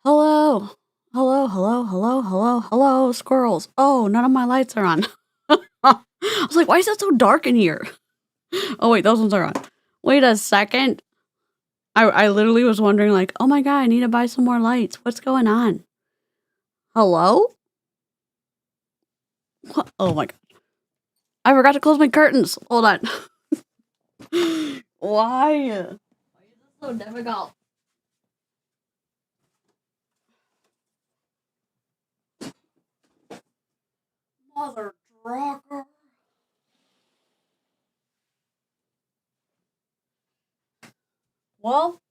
Hello. Hello, hello, hello, hello, hello, squirrels. Oh, none of my lights are on. I was like, why is it so dark in here? Oh, wait, those ones are on. Wait a second. I literally was wondering, like, oh my God, I need to buy some more lights. What's going on? Hello? What? Oh my God. I forgot to close my curtains. Hold on. Why? Why is this so difficult? Mother trucker. Well,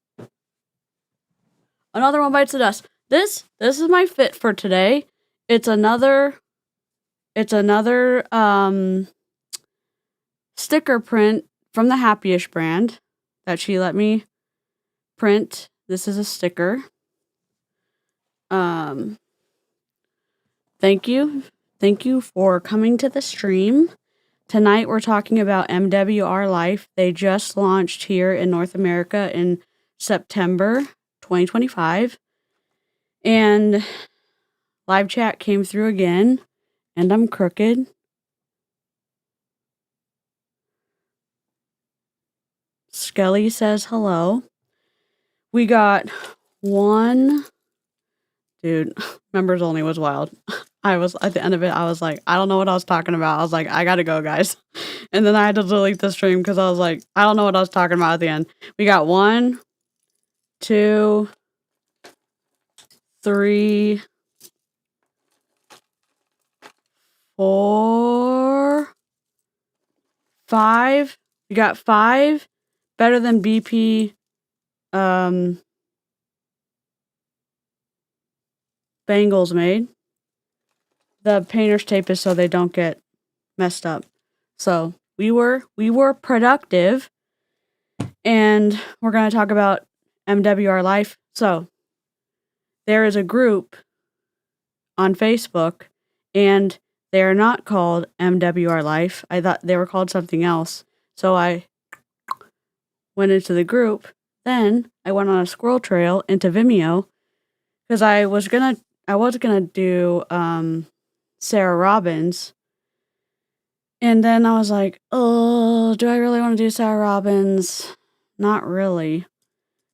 another one bites the dust. This is my fit for today. It's another sticker print from the Happyish brand that she let me print. This is a sticker. Thank you for coming to the stream. Tonight we're talking about MWR Life. They just launched here in North America in September 2025. And live chat came through again, and I'm crooked. Skelly says hello. We got one. Dude, members only was wild. I was at the end of it, I was like, I don't know what I was talking about. I was like, I gotta go, guys. And then I had to delete the stream because I was like, I don't know what I was talking about at the end. We got 1, 2, 3, 4, 5. We got 5 better than BP bangles made. The painter's tape is so they don't get messed up. So we were productive, and we're going to talk about MWR Life. So there is a group on Facebook, and They are not called MWR Life. I thought they were called something else. So I went into the group. Then I went on a squirrel trail into Vimeo because I was gonna do Sarah Robbins. And then I was like, oh, do I really want to do Sarah Robbins? Not really.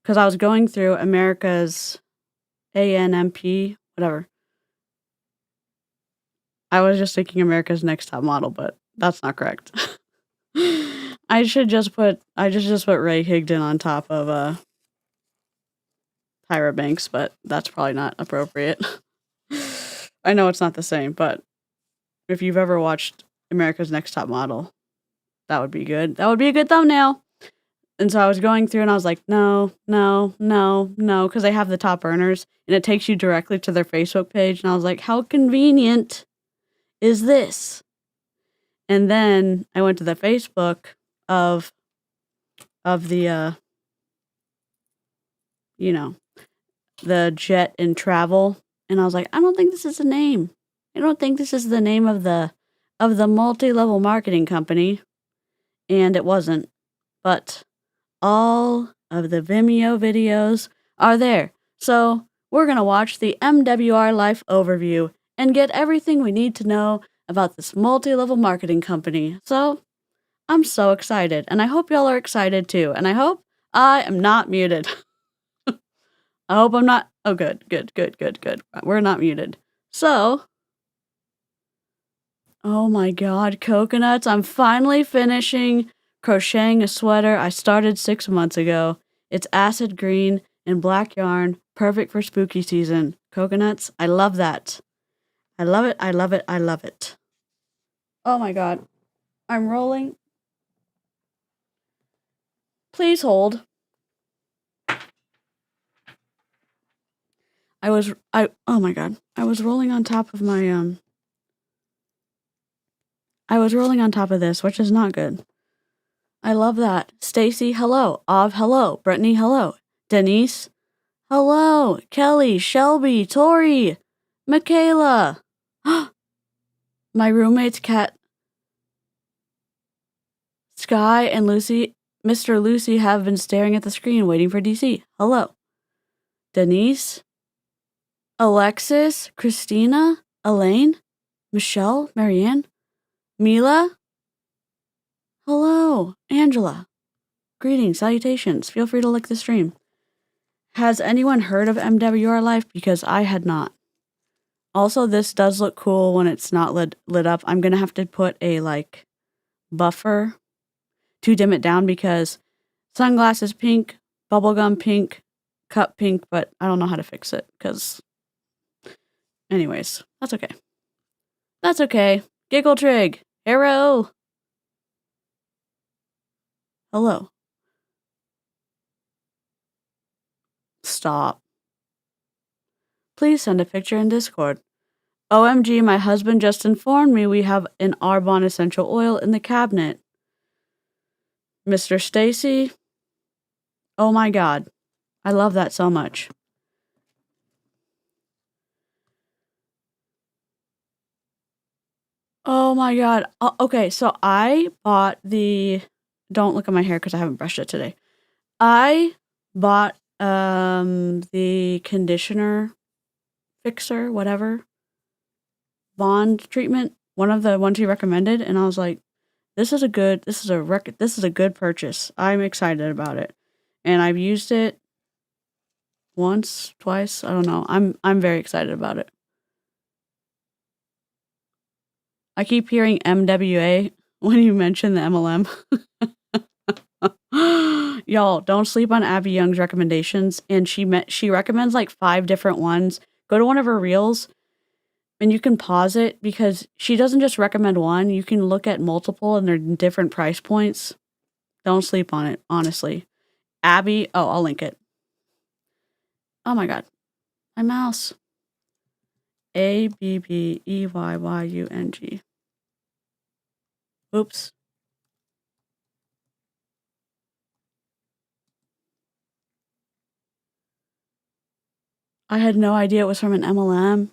Because I was going through America's ANMP, whatever. I was just thinking America's Next Top Model, but that's not correct. I just put Ray Higdon on top of Tyra Banks, but that's probably not appropriate. I know it's not the same, but if you've ever watched America's Next Top Model, that would be good. That would be a good thumbnail. And so I was going through and I was like, no, because they have the top earners and it takes you directly to their Facebook page. And I was like, how convenient is this? And then I went to the Facebook of the, the jet and travel. And I was like, I don't think this is the name. I don't think this is the name of the multi-level marketing company. And it wasn't. But all of the Vimeo videos are there. So we're going to watch the MWR Life overview and get everything we need to know about this multi-level marketing company. So I'm so excited. And I hope y'all are excited too. And I hope I am not muted. I hope I'm not. Oh, good. We're not muted. So, oh my God, coconuts. I'm finally finishing crocheting a sweater I started 6 months ago. It's acid green and black yarn, perfect for spooky season. Coconuts, I love that. I love it. Oh my God. I'm rolling. Please hold. Oh my God. I was rolling on top of my, I was rolling on top of this, which is not good. I love that. Stacy, hello. Av, hello. Brittany, hello. Denise, hello. Kelly, Shelby, Tori, Michaela. My roommates, Kat, Sky, and Mr. Lucy have been staring at the screen waiting for DC. Hello. Denise, Alexis, Christina, Elaine, Michelle, Marianne, Mila. Hello. Angela. Greetings, salutations. Feel free to like the stream. Has anyone heard of MWR Life? Because I had not. Also, this does look cool when it's not lit up. I'm going to have to put a, buffer to dim it down because sunglasses pink, bubblegum pink, cup pink, but I don't know how to fix it because... Anyways, that's okay. That's okay. Giggle Trig. Arrow. Hello. Stop. Please send a picture in Discord. OMG, my husband just informed me we have an Arbonne essential oil in the cabinet. Mr. Stacy. Oh my God. I love that so much. Oh my God. Okay, so I bought the... Don't look at my hair because I haven't brushed it today. I bought the conditioner fixer, whatever, bond treatment, one of the ones you recommended, and I was like, this is a good purchase. I'm excited about it. And I've used it once, twice, I don't know. I'm very excited about it. I keep hearing MWA when you mention the MLM. Y'all, don't sleep on Abby Young's recommendations. And she recommends 5 different ones. Go to one of her reels and you can pause it because she doesn't just recommend one. You can look at multiple and they're different price points. Don't sleep on it, honestly. Abby, I'll link it. Oh my God. My mouse. ABBEYYUNG. Oops. I had no idea it was from an MLM.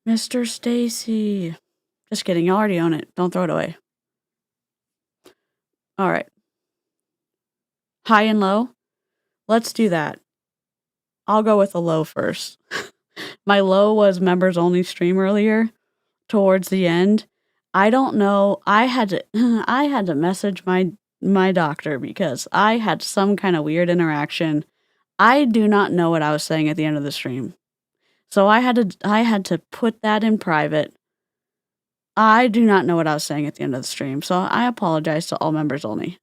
Mr. Stacy. Just kidding. You already own it. Don't throw it away. All right. High and low. Let's do that. I'll go with the low first. My low was members only stream earlier towards the end. I don't know. I had to message my doctor because I had some kind of weird interaction. I do not know what I was saying at the end of the stream. So I had to put that in private. I do not know what I was saying at the end of the stream. So I apologize to all members only.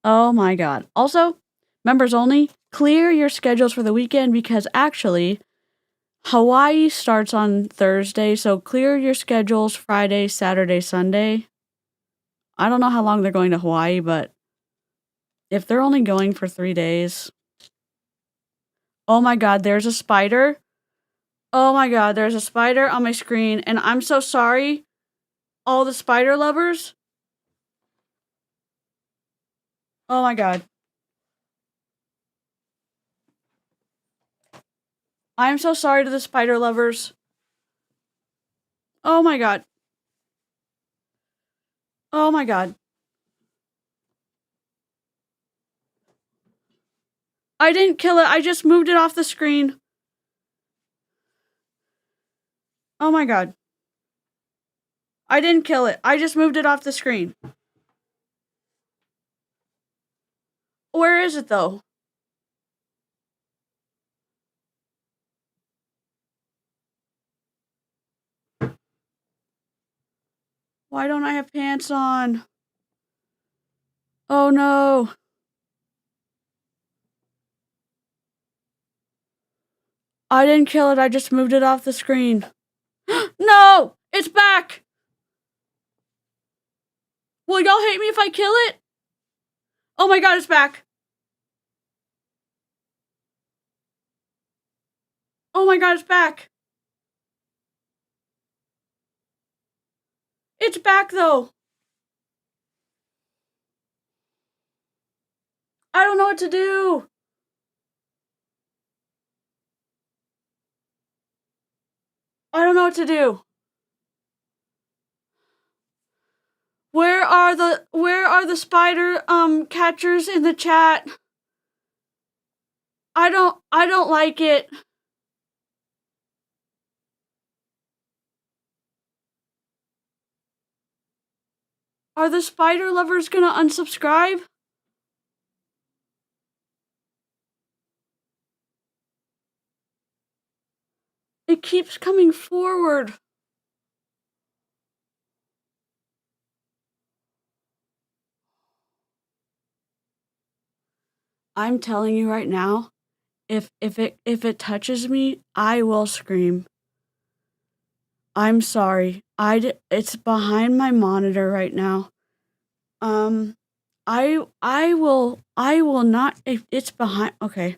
Oh my god. Also, members only, clear your schedules for the weekend because actually Hawaii starts on Thursday, so clear your schedules Friday, Saturday, Sunday. I don't know how long they're going to Hawaii, but if they're only going for 3 days. Oh my god, there's a spider. Oh my god, there's a spider on my screen, and I'm so sorry, all the spider lovers. Oh my god. I'm so sorry to the spider lovers. Oh my god. Oh my god. I didn't kill it, I just moved it off the screen. Oh my god. I didn't kill it, I just moved it off the screen. Where is it though? Why don't I have pants on? Oh no. I didn't kill it, I just moved it off the screen. No! It's back! Will y'all hate me if I kill it? Oh my god, it's back. Oh my god, it's back. It's back though. I don't know what to do. I don't know what to do. Where are the spider catchers in the chat? I don't like it. Are the spider lovers gonna unsubscribe? It keeps coming forward. I'm telling you right now, if it touches me, I will scream. I'm sorry. It's behind my monitor right now. I will not. It's behind. Okay.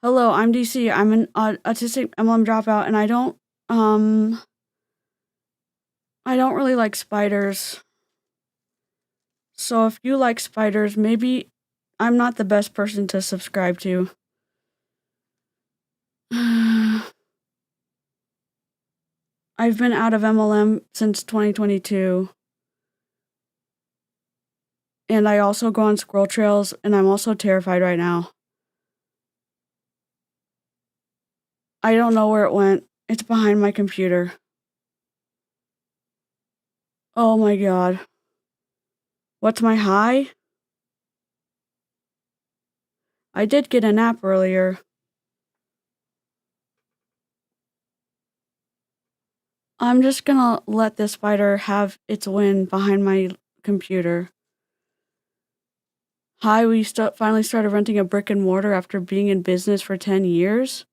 Hello, I'm DC. I'm an autistic MLM dropout, and I don't really like spiders. So if you like spiders, maybe I'm not the best person to subscribe to. I've been out of MLM since 2022. And I also go on squirrel trails, and I'm also terrified right now. I don't know where it went. It's behind my computer. Oh my god. What's my high? I did get a nap earlier. I'm just gonna let this spider have its win behind my computer. Hi, we finally started renting a brick and mortar after being in business for 10 years.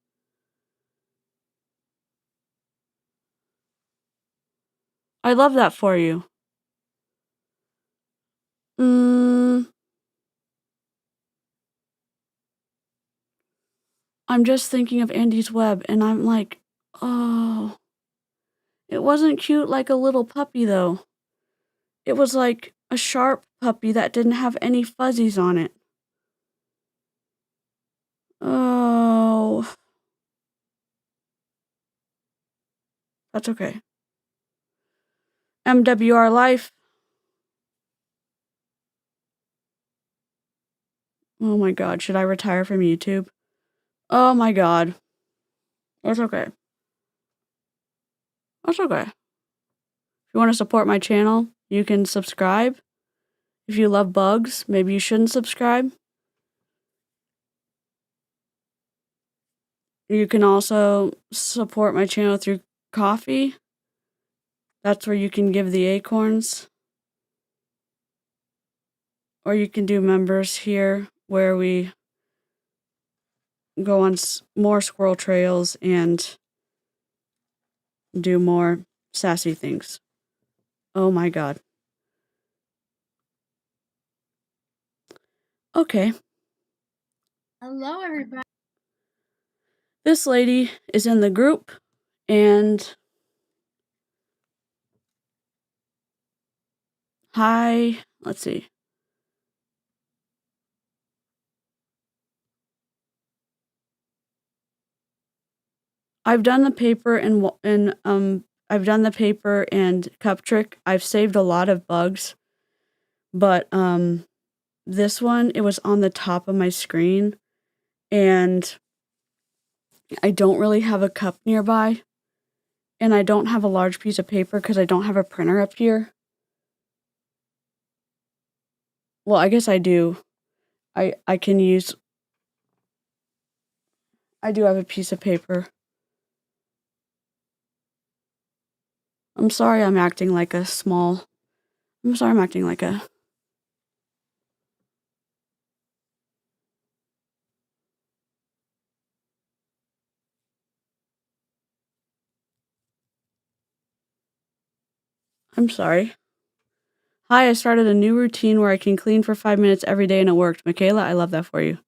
I love that for you. I'm just thinking of Andy's web, and I'm like, oh. It wasn't cute like a little puppy, though. It was like a sharp puppy that didn't have any fuzzies on it. Oh. That's okay. MWR Life. Oh my god, should I retire from YouTube? Oh my god. It's okay. That's okay. If you want to support my channel, you can subscribe. If you love bugs, maybe you shouldn't subscribe. You can also support my channel through Coffee. That's where you can give the acorns. Or you can do members here, where we go on more squirrel trails and do more sassy things. Oh my god. Okay. Hello, everybody. This lady is in the group, and hi, let's see. I've done the paper and I've done the paper and cup trick. I've saved a lot of bugs, but this one, it was on the top of my screen, and I don't really have a cup nearby, and I don't have a large piece of paper because I don't have a printer up here. Well, I guess I do. I can use. I do have a piece of paper. I'm sorry I'm acting like a small. I'm sorry I'm acting like a. I'm sorry. Hi, I started a new routine where I can clean for 5 minutes every day and it worked. Michaela, I love that for you.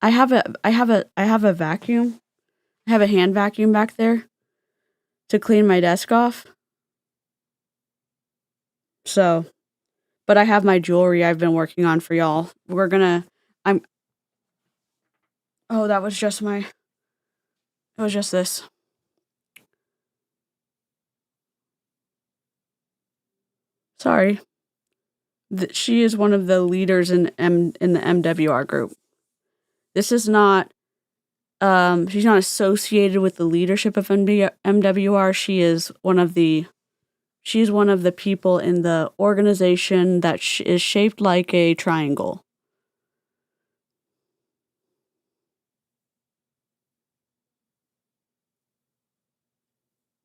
I have a vacuum. I have a hand vacuum back there to clean my desk off. So, but I have my jewelry I've been working on for y'all. Oh, that was just it was just this. Sorry. She is one of the leaders in the MWR group. This is not, she's not associated with the leadership of MWR. She's one of the people in the organization that is shaped like a triangle.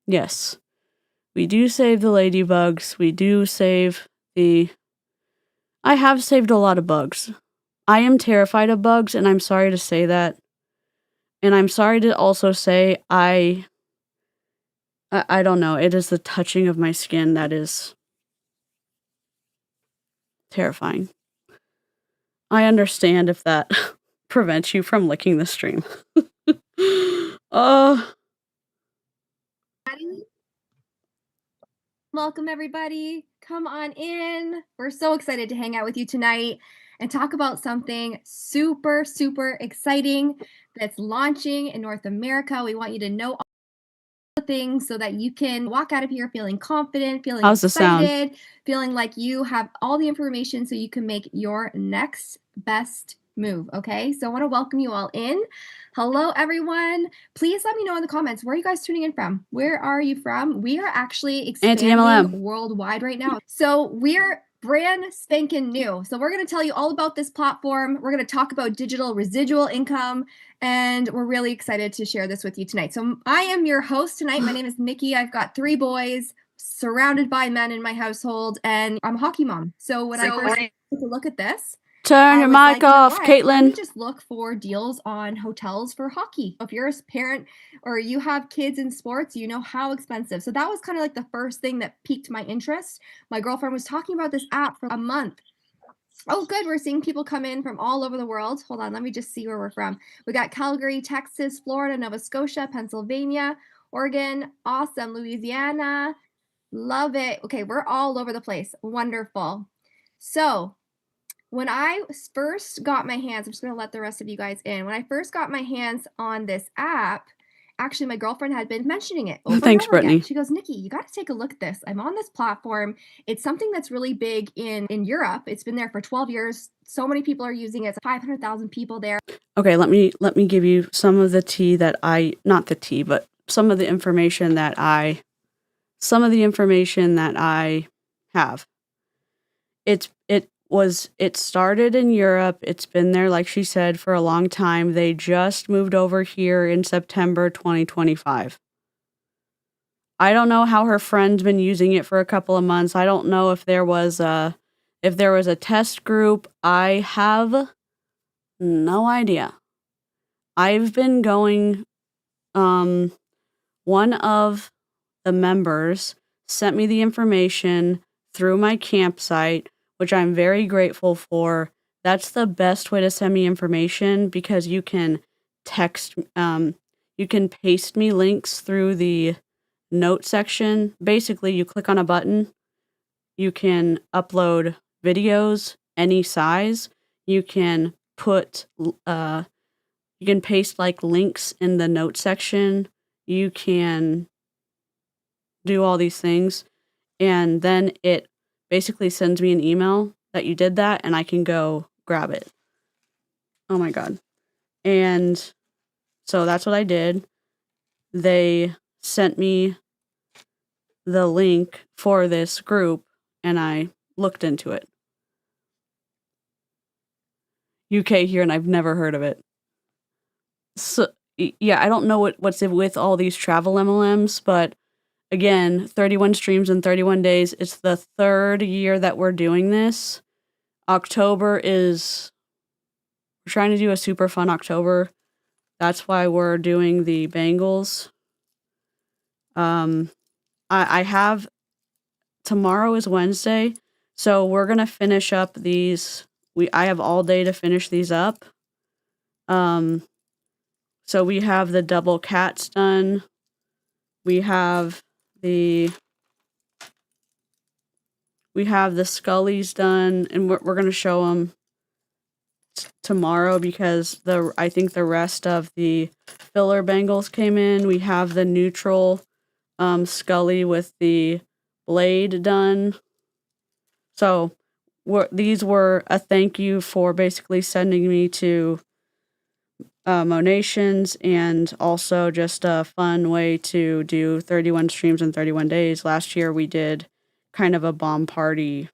Yes. We do save the ladybugs. We do save I have saved a lot of bugs. I am terrified of bugs, and I'm sorry to say that. And I'm sorry to also say I don't know. It is the touching of my skin that is terrifying. I understand if that prevents you from licking the stream. Welcome, everybody. Come on in. We're so excited to hang out with you tonight and talk about something super, super exciting that's launching in North America. We want you to know all the things so that you can walk out of here feeling confident, feeling How's the sound? excited, feeling like you have all the information so you can make your next best move. Okay, so I want to welcome you all in. Hello, everyone. Please let me know in the comments, where are you guys tuning in from? Where are you from? We are actually expanding Anti-MLM. worldwide right now. So we're brand spanking new. So we're going to tell you all about this platform. We're going to talk about digital residual income, and we're really excited to share this with you tonight. So I am your host tonight. My name is Mickey. I've got 3 boys, surrounded by men in my household, and I'm a hockey mom. So when I first took a look at this, turn your mic off, Caitlin. Let me just look for deals on hotels for hockey. If you're a parent or you have kids in sports, you know how expensive. So that was kind of like the first thing that piqued my interest. My girlfriend was talking about this app for a month. Oh, good. We're seeing people come in from all over the world. Hold on. Let me just see where we're from. We got Calgary, Texas, Florida, Nova Scotia, Pennsylvania, Oregon. Awesome. Louisiana. Love it. Okay. We're all over the place. Wonderful. So when I first got my hands, I'm just going to let the rest of you guys in. When I first got my hands on this app actually, my girlfriend had been mentioning it over and Thanks, over again. Brittany. She goes, "Nikki, you got to take a look at this. I'm on this platform. It's something that's really big in Europe. It's been there for 12 years. So many people are using it. It's 500,000 people there." Okay, let me give you some of the tea that not the tea, but some of the information that I have. It started in Europe. It's been there, like she said, for a long time. They just moved over here in September 2025. I don't know how her friend's been using it for a couple of months. I don't know if there was a test group. I have no idea. I've been going, one of the members sent me the information through my campsite, which I'm very grateful for. That's the best way to send me information because you can you can paste me links through the note section. Basically, you click on a button, you can upload videos any size. You can you can paste like links in the note section. You can do all these things. And then it basically sends me an email that you did that and I can go grab it. Oh my God. And so that's what I did. They sent me the link for this group and I looked into it. UK here and I've never heard of it. So yeah, I don't know what's with all these travel MLMs, but again, 31 streams in 31 days. It's the third year that we're doing this. We're trying to do a super fun October. That's why we're doing the bangles. I have, tomorrow is Wednesday, so we're gonna finish up these. I have all day to finish these up. So we have the double cats done. We have the Scullies done, and we're gonna show them tomorrow because I think the rest of the filler bangles came in. We have the neutral Scully with the blade done. So these were a thank you for basically sending me to Monations, and also just a fun way to do 31 streams in 31 days. Last year we did kind of a bomb party,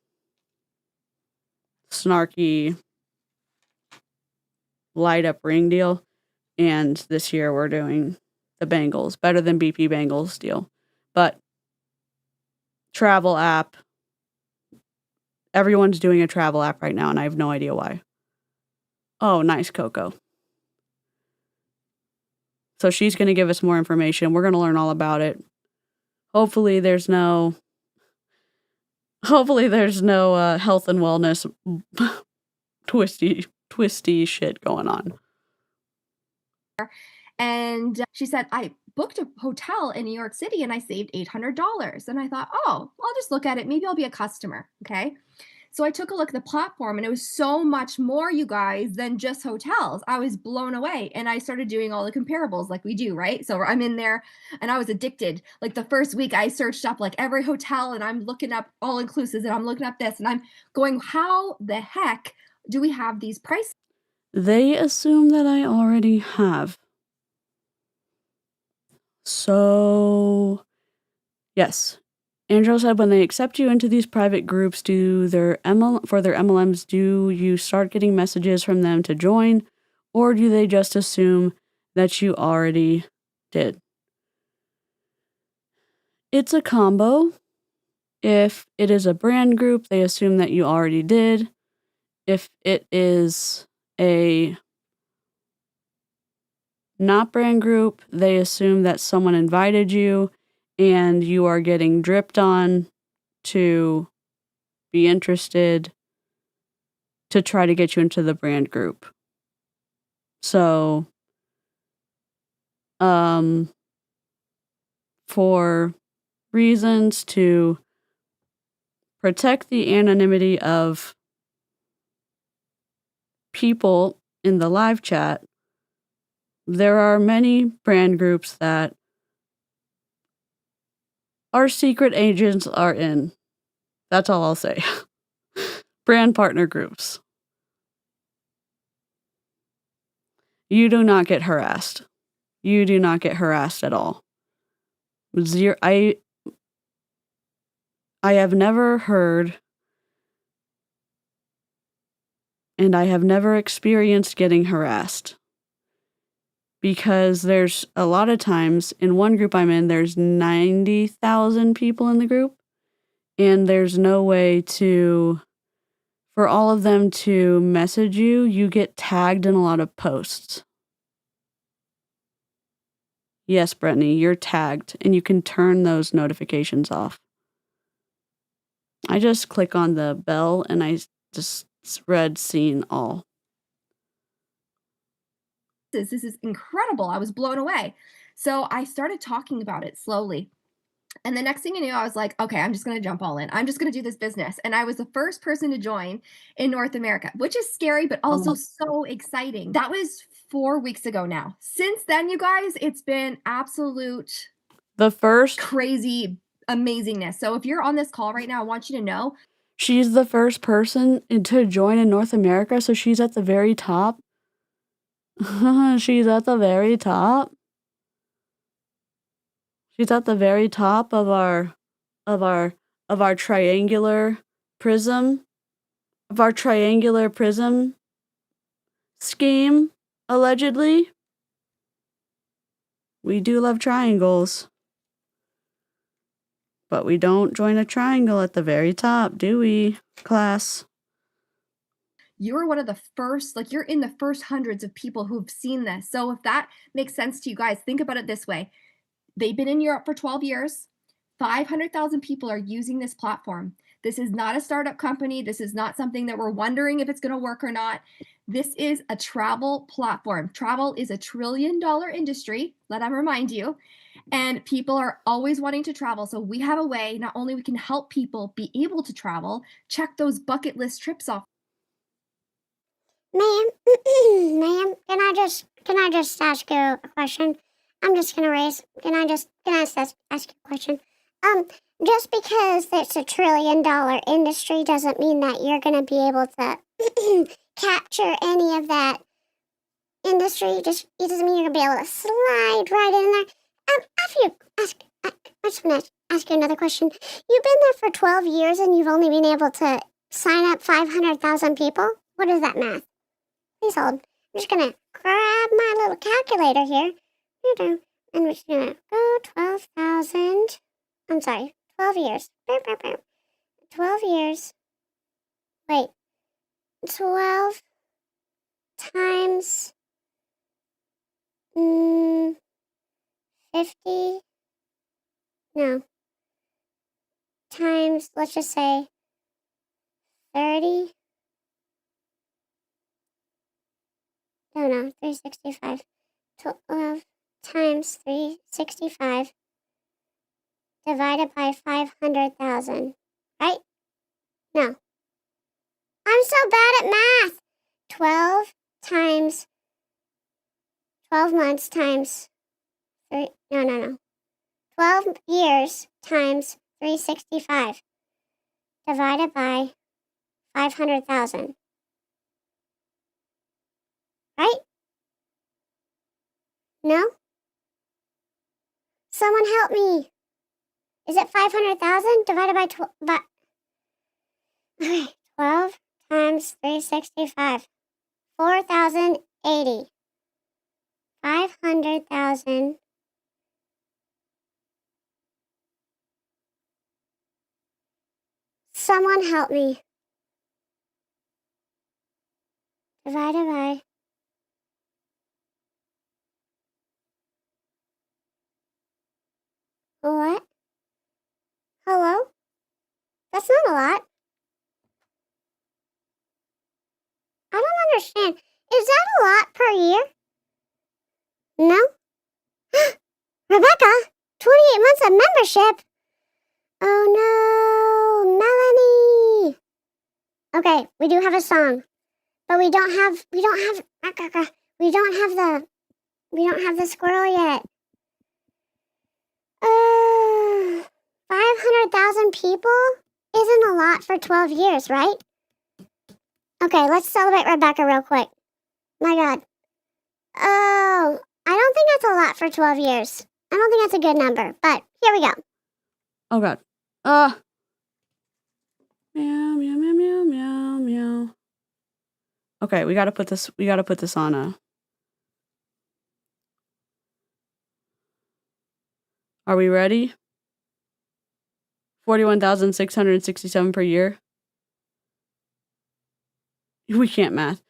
snarky, light up ring deal. And this year we're doing the bangles, better than BP bangles deal. But travel app, everyone's doing a travel app right now and I have no idea why. Oh, nice, Coco. So she's going to give us more information. We're going to learn all about it. Hopefully there's no health and wellness twisty shit going on. And she said, "I booked a hotel in New York City and I saved $800." And I thought, "Oh, I'll just look at it. Maybe I'll be a customer." Okay. So I took a look at the platform and it was so much more, you guys, than just hotels. I was blown away and I started doing all the comparables like we do, right? So I'm in there and I was addicted. Like the first week I searched up like every hotel and I'm looking up all inclusives and I'm looking up this and I'm going, how the heck do we have these prices? They assume that I already have. So, yes. Angelo said, when they accept you into these private groups, for their MLMs, do you start getting messages from them to join, or do they just assume that you already did? It's a combo. If it is a brand group, they assume that you already did. If it is a not brand group, they assume that someone invited you and you are getting dripped on to be interested to try to get you into the brand group. So, for reasons to protect the anonymity of people in the live chat, there are many brand groups that our secret agents are in. That's all I'll say. Brand partner groups. You do not get harassed. You do not get harassed at all. I have never heard and I have never experienced getting harassed. Because there's a lot of times, in one group I'm in, there's 90,000 people in the group, and there's no way for all of them to message you. You get tagged in a lot of posts. Yes, Brittany, you're tagged, and you can turn those notifications off. I just click on the bell, and I just read seen all. This is incredible. I was blown away. So I started talking about it slowly. And the next thing I knew, I was like, okay, I'm just going to jump all in. I'm just going to do this business. And I was the first person to join in North America, which is scary, but also so exciting. That was 4 weeks ago now. Since then, you guys, it's been absolute crazy amazingness. So if you're on this call right now, I want you to know. She's the first person to join in North America, so she's at the very top. She's at the very top. She's at the very top of our triangular prism. Of our triangular prism scheme, allegedly. We do love triangles. But we don't join a triangle at the very top, do we, class? You're one of the first, like you're in the first hundreds of people who've seen this. So if that makes sense to you guys, think about it this way. They've been in Europe for 12 years. 500,000 people are using this platform. This is not a startup company. This is not something that we're wondering if it's going to work or not. This is a travel platform. Travel is a $1 trillion industry, let me remind you. And people are always wanting to travel. So we have a way, not only we can help people be able to travel, check those bucket list trips off. Ma'am, can I just ask you a question? I'm just gonna can I ask you a question? Just because it's a $1 trillion industry doesn't mean that you're gonna be able to capture any of that industry. It doesn't mean you're gonna be able to slide right in there. I just wanna ask you another question. You've been there for 12 years and you've only been able to sign up 500,000 people? What is that math? Please hold. I'm just gonna grab my little calculator here. And we're just gonna go 12,000. I'm sorry, 12 years. 12 years. Wait. 12 times 50. No. Times, let's just say 30. No, 365. 12 times 365 divided by 500,000, right? No. I'm so bad at math. 12 times 12 months times 3, no. 12 years times 365 divided by 500,000. Right? No? Someone help me. Is it 500,000 divided by 12? Okay, 12 times 365. 4,080. 500,000. Someone help me. Divided by... What? Hello? That's not a lot. I don't understand. Is that a lot per year? No? Rebecca, 28 months of membership? Oh no, Melanie. Okay, we do have a song, but we don't have the We don't have the squirrel yet. 500,000 people isn't a lot for 12 years, right? Okay, let's celebrate Rebecca real quick. My God. Oh, I don't think that's a lot for 12 years. I don't think that's a good number, but here we go. Oh God. Meow meow meow meow meow meow. Okay, we gotta put this on a. Are we ready? 41,667 per year. We can't math.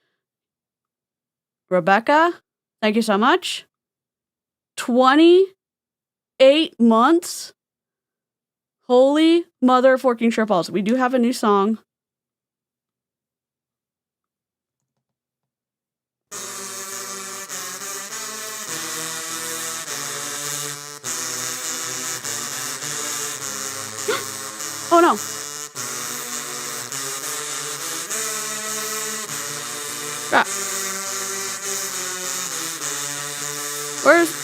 Rebecca, thank you so much. 28 months. Holy mother forking triples. We do have a new song. Oh no. Ah. Where's...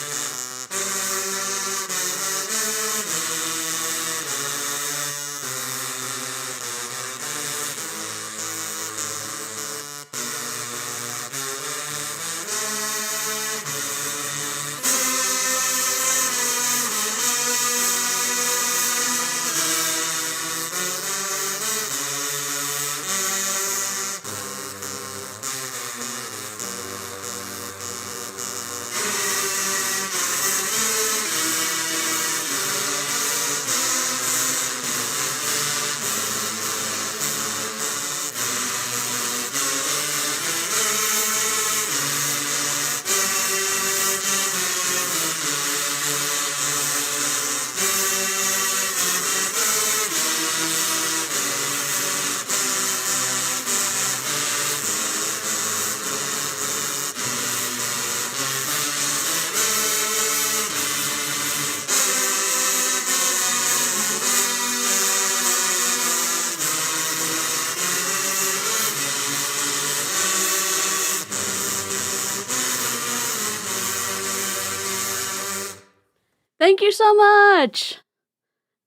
Thank you so much.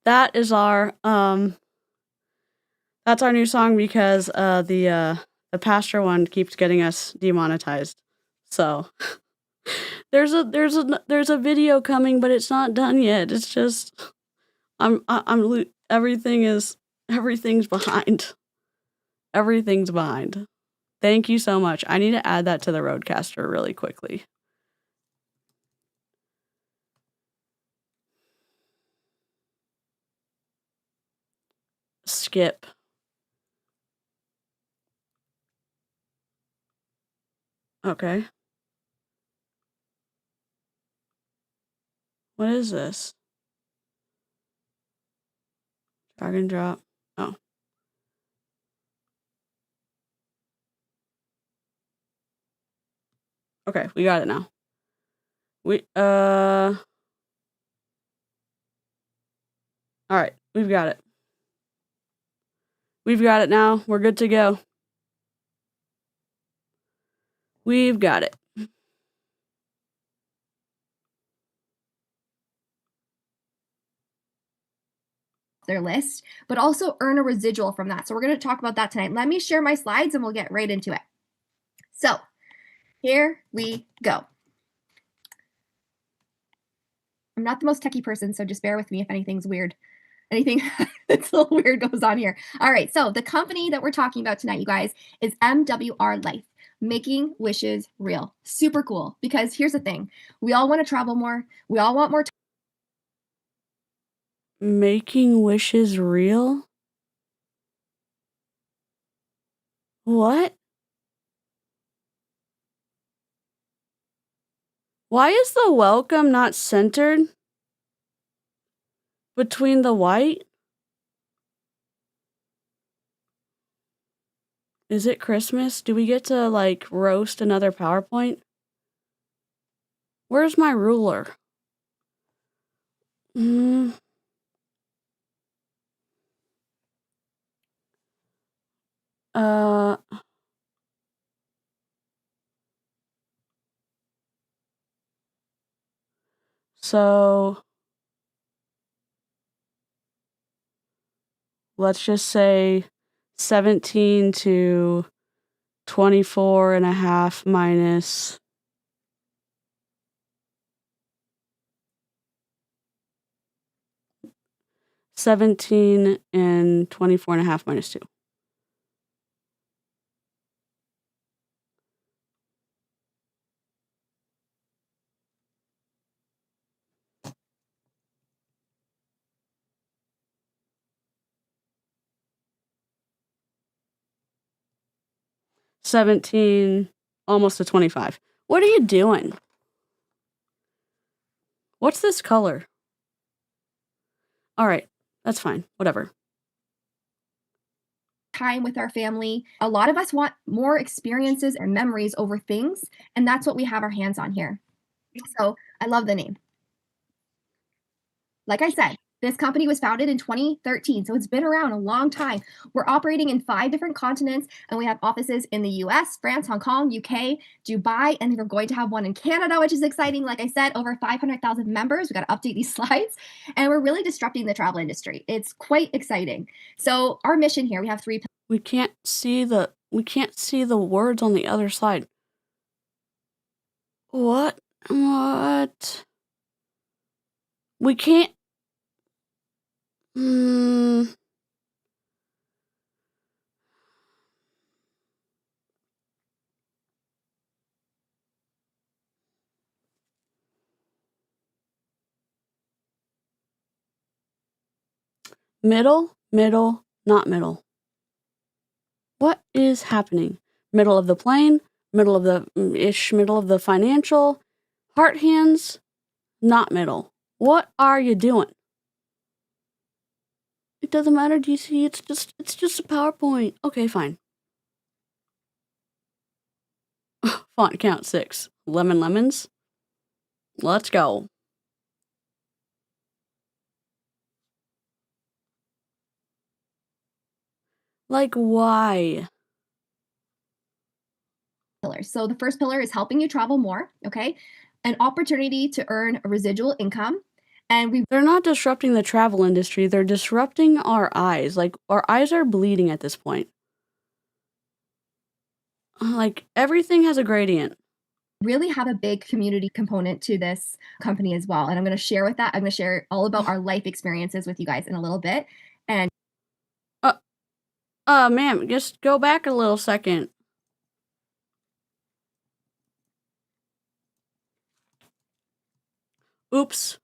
That is our that's our new song because the pastor one keeps getting us demonetized. So there's a video coming, but it's not done yet. It's just everything's behind. Everything's behind. Thank you so much. I need to add that to the Roadcaster really quickly. Skip. Okay. What is this? Drag and drop. Oh. Okay, we got it now. All right, we've got it. We've got it now. We're good to go. We've got it. Their list, but also earn a residual from that. So we're going to talk about that tonight. Let me share my slides and we'll get right into it. So here we go. I'm not the most techie person, so just bear with me if anything's weird. Anything that's a little weird goes on here. All right, so the company that we're talking about tonight, you guys, is MWR Life, making wishes real. Super cool, because here's the thing. We all want to travel more. We all want more time. Making wishes real? What? Why is the welcome not centered between the white? Is it Christmas? Do we get to, like, roast another PowerPoint? Where's my ruler? So let's just say 17 to 24 and a half minus 17 and 24 and a half minus 2. $17, almost to 25. What are you doing? What's this color? All right, that's fine. Whatever. Time with our family. A lot of us want more experiences and memories over things, and that's what we have our hands on here. So I love the name. Like I said, this company was founded in 2013, so it's been around a long time. We're operating in 5 different continents, and we have offices in the US, France, Hong Kong, UK, Dubai, and we're going to have one in Canada, which is exciting. Like I said, over 500,000 members. We got to update these slides, and we're really disrupting the travel industry. It's quite exciting. So our mission here, we have 3 We can't see the words on the other side. What? We can't. Middle, not middle. What is happening? Middle of the plane, middle of the financial, heart hands, not middle. What are you doing? It doesn't matter, DC. It's just a PowerPoint. Okay, fine. Font count 6. Lemons. Let's go. Like, why? pillars. So the first pillar is helping you travel more, okay? An opportunity to earn a residual income. And They're not disrupting the travel industry. They're disrupting our eyes. Like, our eyes are bleeding at this point. Like, everything has a gradient. really have a big community component to this company as well. And I'm going to share with that. I'm going to share all about our life experiences with you guys in a little bit. And ma'am, just go back a little second. Oops.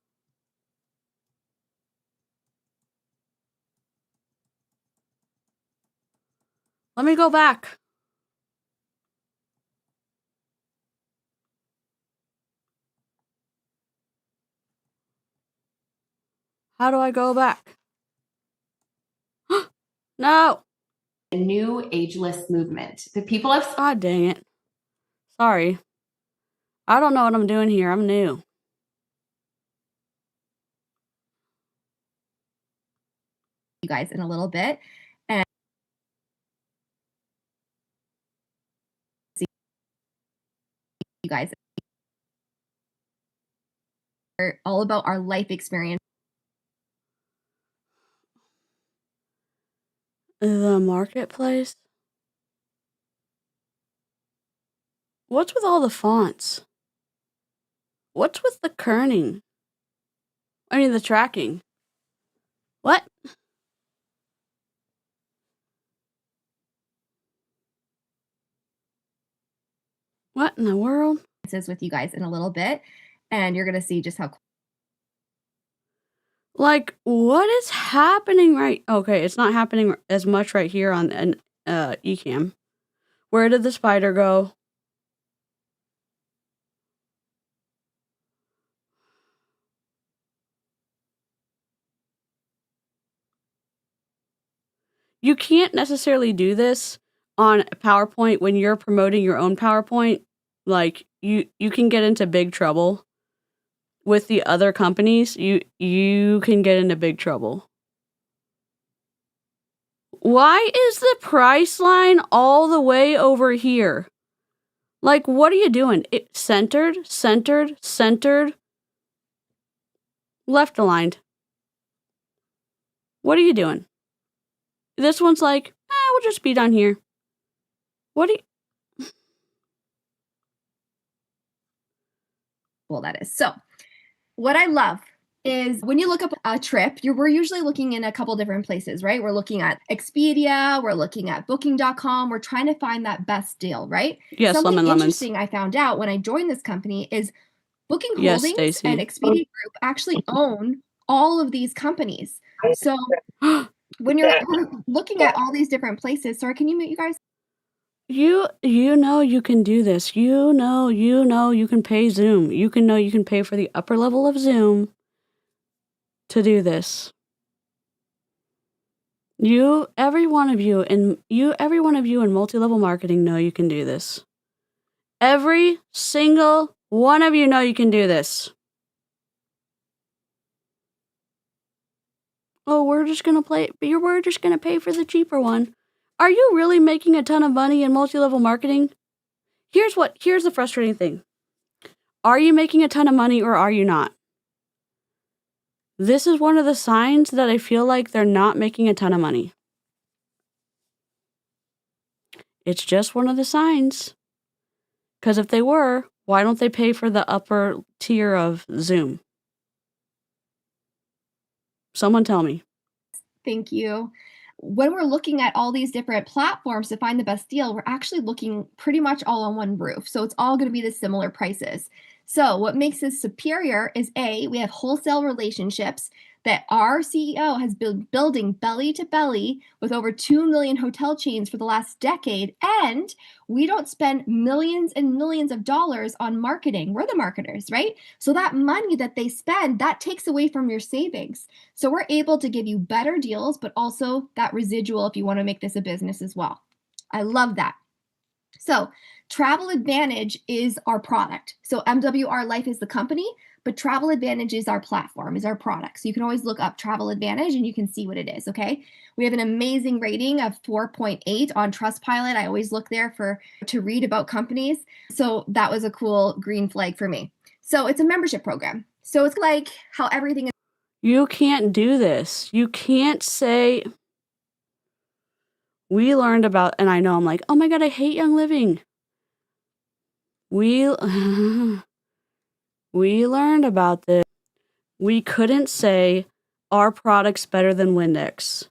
Let me go back. How do I go back? No. A new ageless movement. The people have God dang it. Sorry. I don't know what I'm doing here. I'm new. you guys in a little bit. And see you guys are all about our life experience. The marketplace? What's with all the fonts? What's with the kerning? I mean, the tracking. What? What in the world? With you guys in a little bit. And you're going to see just how Like, what is happening right? Okay, it's not happening as much right here on an eCam. Where did the spider go? You can't necessarily do this on PowerPoint when you're promoting your own PowerPoint. Like, you can get into big trouble with the other companies. You can get into big trouble. Why is the price line all the way over here? Like, what are you doing? Centered. left aligned. What are you doing? This one's like, we'll just be down here. What do you... Well, that is. So what I love is when you look up a trip, we're usually looking in a couple different places, right? We're looking at Expedia, we're looking at booking.com, we're trying to find that best deal, right? Yes, Something lemons. interesting I found out when I joined this company is Booking Yes, Holdings Stacy. and Expedia Group actually own all of these companies. So when you're looking at all these different places, sorry, can you mute you guys? You know you can do this. You know you can pay Zoom. You can pay for the upper level of Zoom to do this. Every one of you in multi-level marketing know you can do this. Every single one of you know you can do this. Oh, we're just gonna pay for the cheaper one. Are you really making a ton of money in multi-level marketing? Here's the frustrating thing. Are you making a ton of money or are you not? This is one of the signs that I feel like they're not making a ton of money. It's just one of the signs. Because if they were, why don't they pay for the upper tier of Zoom? Someone tell me. Thank you. When we're looking at all these different platforms to find the best deal, we're actually looking pretty much all on one roof. So it's all going to be the similar prices. So what makes this superior is we have wholesale relationships that our CEO has been building belly to belly with over 2 million hotel chains for the last decade. And we don't spend millions and millions of dollars on marketing. We're the marketers, right? So that money that they spend, that takes away from your savings. So we're able to give you better deals, but also that residual if you want to make this a business as well. I love that. So Travel Advantage is our product. So MWR Life is the company, but Travel Advantage is our platform, is our product. So you can always look up Travel Advantage and you can see what it is, okay? We have an amazing rating of 4.8 on Trustpilot. I always look there to read about companies. So that was a cool green flag for me. So it's a membership program. So it's like how everything is. You can't do this. You can't say, we learned about, and I know I'm like, oh my God, I hate Young Living. We learned about this. We couldn't say our product's better than Windex.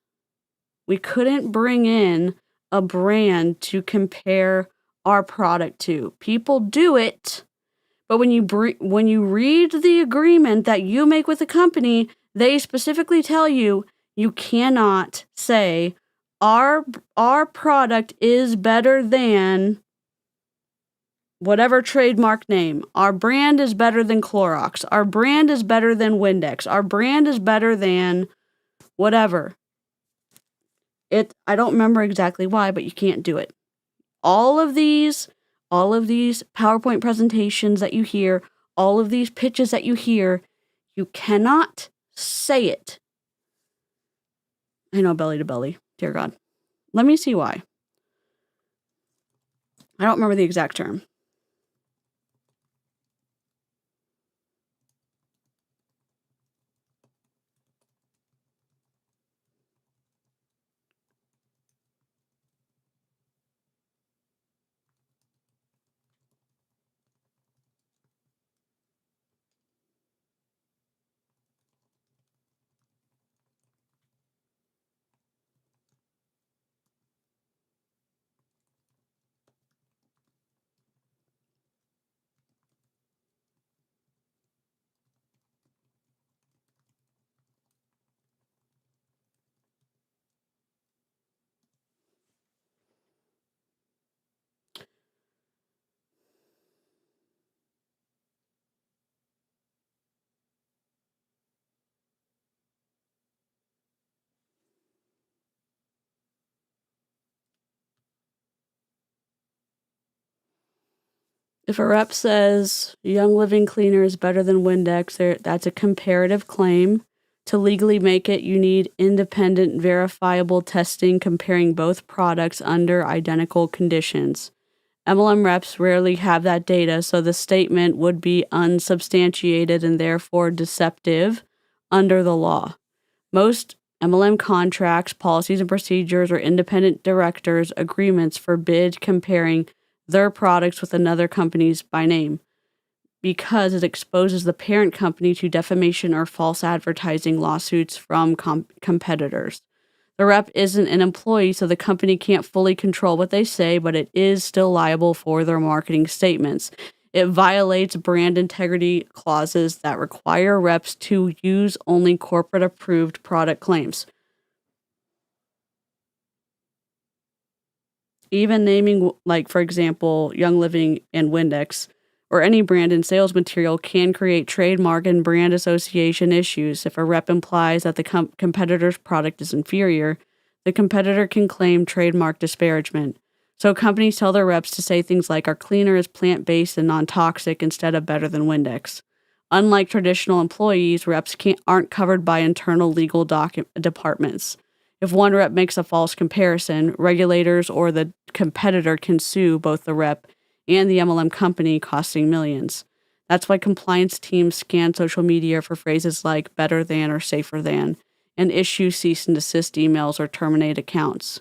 We couldn't bring in a brand to compare our product to. People do it, but when you read the agreement that you make with the company, they specifically tell you you cannot say our product is better than whatever trademark name. Our brand is better than Clorox. Our brand is better than Windex. Our brand is better than whatever. I don't remember exactly why, but you can't do it. All of these PowerPoint presentations that you hear, all of these pitches that you hear, you cannot say it. I know, belly to belly. Dear God. Let me see why. I don't remember the exact term. If a rep says Young Living Cleaner is better than Windex, that's a comparative claim. To legally make it, you need independent, verifiable testing comparing both products under identical conditions. MLM reps rarely have that data, so the statement would be unsubstantiated and therefore deceptive. under the law. Most MLM contracts, policies and procedures, or independent directors' agreements forbid comparing their products with another company's by name because it exposes the parent company to defamation or false advertising lawsuits from competitors. The rep isn't an employee, so the company can't fully control what they say, but it is still liable for their marketing statements. It violates brand integrity clauses that require reps to use only corporate-approved product claims. Even naming, like, for example, Young Living and Windex, or any brand in sales material can create trademark and brand association issues. If a rep implies that the competitor's product is inferior, the competitor can claim trademark disparagement. So companies tell their reps to say things like, our cleaner is plant-based and non-toxic instead of better than Windex. Unlike traditional employees, reps aren't covered by internal legal departments. If one rep makes a false comparison, regulators or the competitor can sue both the rep and the MLM company, costing millions. That's why compliance teams scan social media for phrases like better than or safer than, and issue cease and desist emails or terminate accounts.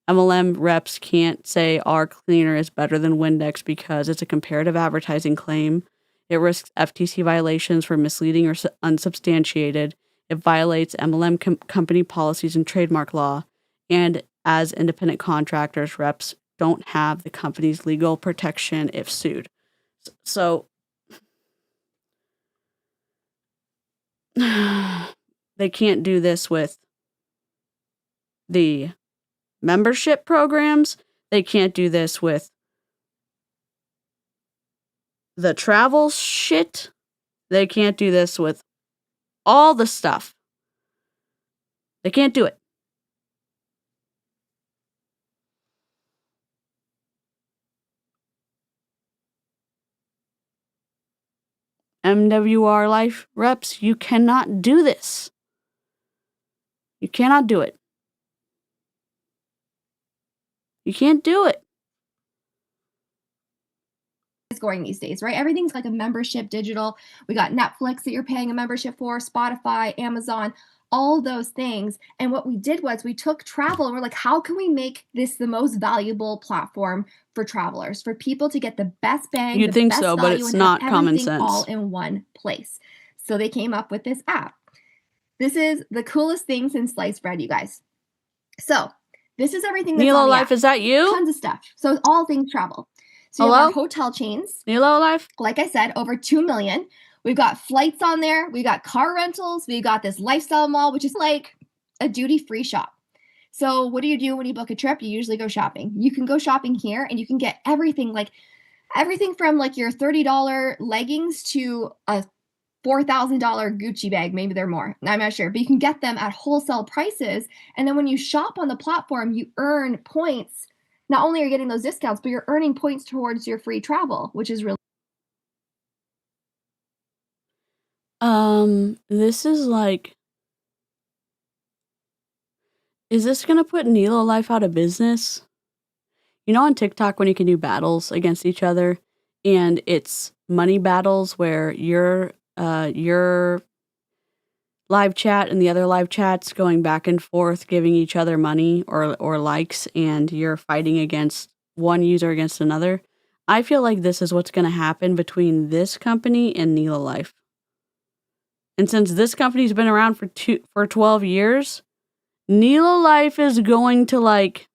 MLM reps can't say our cleaner is better than Windex because it's a comparative advertising claim. It risks FTC violations for misleading or unsubstantiated. It violates MLM company policies and trademark law. And as independent contractors, reps don't have the company's legal protection if sued. So they can't do this with the membership programs. They can't do this with the travel shit. They can't do this with all the stuff. They can't do it. MWR Life reps, you cannot do this. You cannot do it. You can't do it. Is going these days, right? Everything's like a membership digital. We got Netflix that you're paying a membership for, Spotify, Amazon, all those things. And what we did was we took travel and we're like, how can we make this the most valuable platform for travelers, for people to get the best bang, You'd the think best so, but value, it's and not have common everything sense. all in one place. So they came up with this app. This is the coolest thing since sliced bread, you guys. So this is everything that's Nilo on the Life, app. is that you? Tons of stuff. So it's all things travel. So you Hello? have our hotel chains. Nilo Life? Like I said, over 2 million. We've got flights on there. We got car rentals. We got this lifestyle mall, which is like a duty-free shop. So what do you do when you book a trip? You usually go shopping. You can go shopping here and you can get everything, like everything from like your $30 leggings to a $4,000 Gucci bag. Maybe they're more. I'm not sure. But you can get them at wholesale prices. And then when you shop on the platform, you earn points. Not only are you getting those discounts, but you're earning points towards your free travel, which is really This is like, is this gonna put Nilo Life out of business? You know on TikTok when you can do battles against each other, and it's money battles where your live chat and the other live chats going back and forth, giving each other money or likes, and you're fighting against one user against another. I feel like this is what's gonna happen between this company and Nilo Life. And since this company's been around for 12 years, Nilo Life is going to like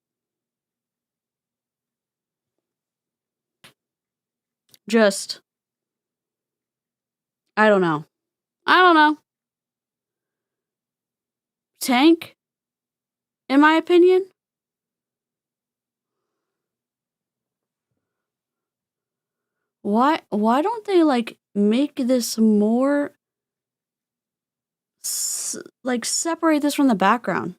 just, I don't know, tank, in my opinion. Why don't they like make this more like separate this from the background?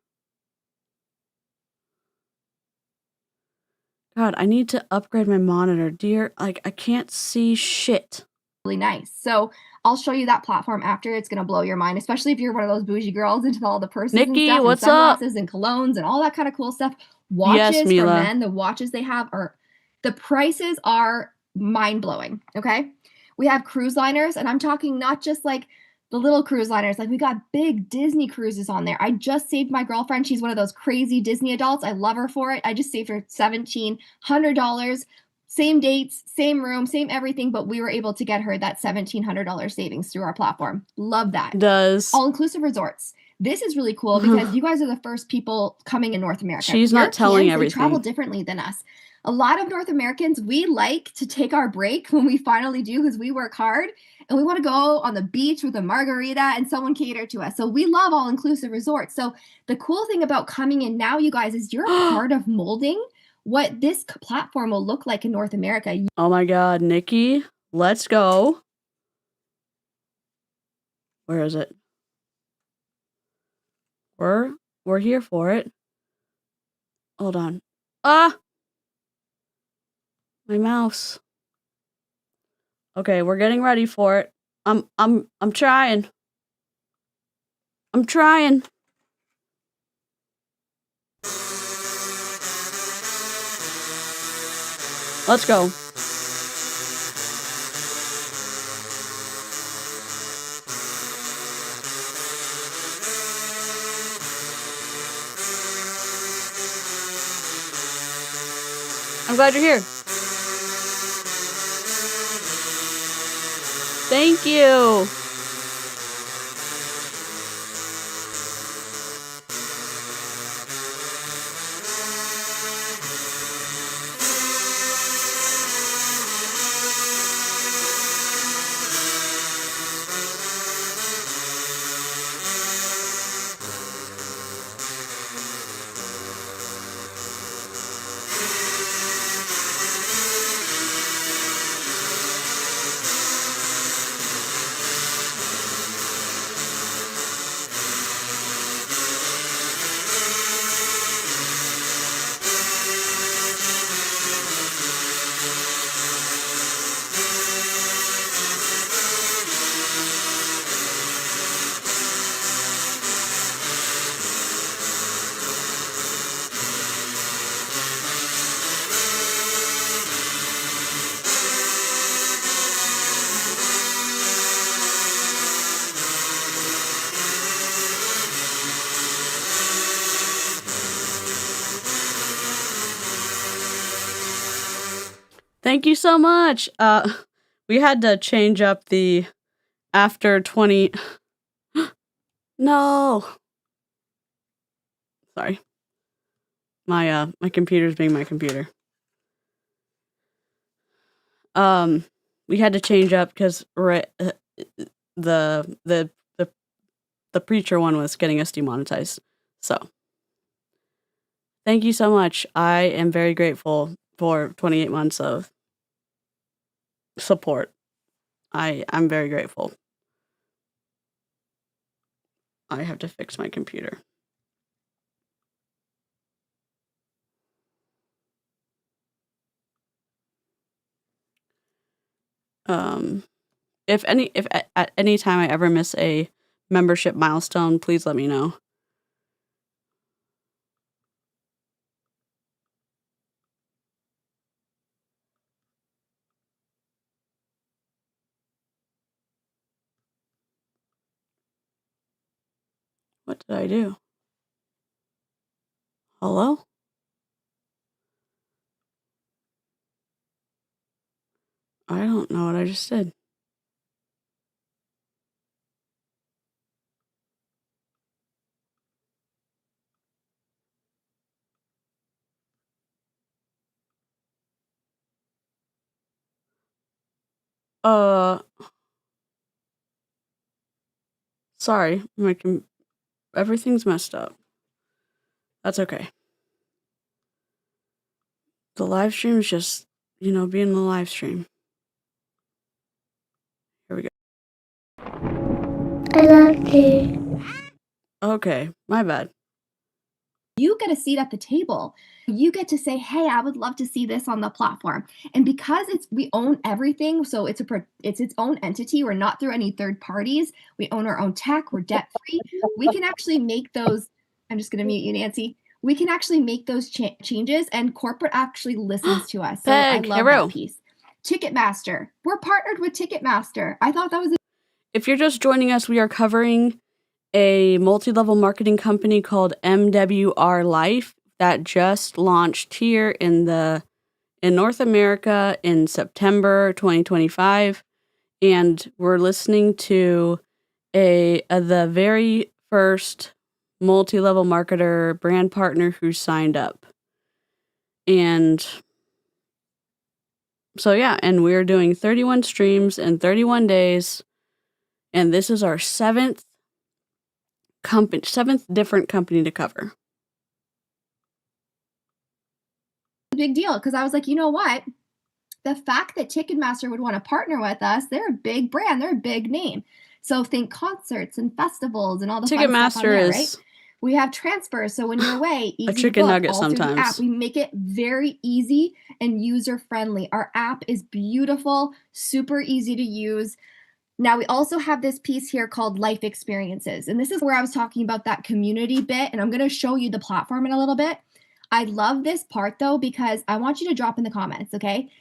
God, I need to upgrade my monitor, dear. Like, I can't see shit. really nice. So I'll show you that platform after. It's going to blow your mind, especially if you're one of those bougie girls into all the purses and Nikki, stuff, what's and up? sunglasses and colognes and all that kind of cool stuff. Watches for Mila. men, the watches they have are, the prices are mind blowing. Okay. We have cruise liners, and I'm talking not just like the little cruise liners. Like we got big Disney cruises on there. I just saved my girlfriend. She's one of those crazy Disney adults. I love her for it. I just saved her $1,700. Same dates, same room, same everything, but we were able to get her that $1,700 savings through our platform. Love that. Does All-inclusive resorts. This is really cool because you guys are the first people coming in North America. She's not telling Europeans, they travel everything. differently than us. A lot of North Americans, we like to take our break when we finally do because we work hard and we want to go on the beach with a margarita and someone cater to us. So we love all-inclusive resorts. So the cool thing about coming in now, you guys, is you're a part of molding what this platform will look like in North America. Oh my God, Nikki, let's go. Where is it? We're here for it. Hold on. Ah! My mouse. Okay, we're getting ready for it. I'm trying. I'm trying. Let's go. I'm glad you're here. Thank you. Thank you so much. We had to change up the after 20. No. Sorry. My computer's being my computer. We had to change up because the preacher one was getting us demonetized. So, thank you so much. I am very grateful for 28 months of support. I'm very grateful. I have to fix my computer. If at any time I ever miss a membership milestone, please let me know. What did I do? Hello? I don't know what I just did. Sorry, everything's messed up. That's okay. The live stream is just, being the live stream. Here we go. I love you. Okay, my bad. You get a seat at the table. You get to say, hey, I would love to see this on the platform. And because we own everything, so it's its own entity. We're not through any third parties. We own our own tech. We're debt free. We can actually make those. I'm just going to mute you, Nancy. We can actually make those changes, and corporate actually listens to us. So I love that piece. Ticketmaster. We're partnered with Ticketmaster. I thought that was If you're just joining us, we are covering a multi-level marketing company called MWR Life that just launched here in North America in September 2025, and we're listening to the very first multi-level marketer brand partner who signed up. And so yeah, and we're doing 31 streams in 31 days, and this is our seventh different company to cover. Big deal, because I was like, you know what? The fact that Ticketmaster would want to partner with us, they're a big brand, they're a big name. So think concerts and festivals and all the fun stuff on Ticketmaster there, is right? We have transfers, so when you're away, easy a chicken to book, nugget all through the app. sometimes. We make it very easy and user-friendly. Our app is beautiful, super easy to use. Now, we also have this piece here called Life Experiences, and this is where I was talking about that community bit, and I'm going to show you the platform in a little bit. I love this part, though, because I want you to drop in the comments, okay?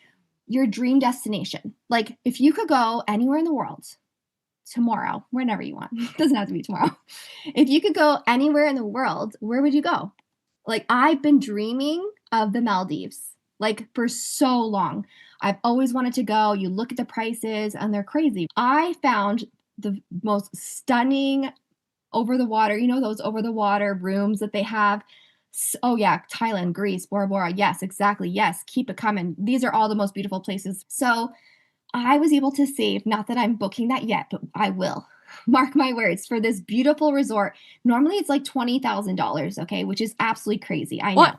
Your dream destination. Like, if you could go anywhere in the world tomorrow, whenever you want, it doesn't have to be tomorrow. If you could go anywhere in the world, where would you go? Like, I've been dreaming of the Maldives, like, for so long. I've always wanted to go. You look at the prices and they're crazy. I found the most stunning over the water, you know, those over the water rooms that they have. Oh yeah, Thailand, Greece, Bora Bora. Yes, exactly. Yes, keep it coming. These are all the most beautiful places. So I was able to save, not that I'm booking that yet, but I will. Mark my words, for this beautiful resort. Normally it's like $20,000, okay, which is absolutely crazy. I know. What?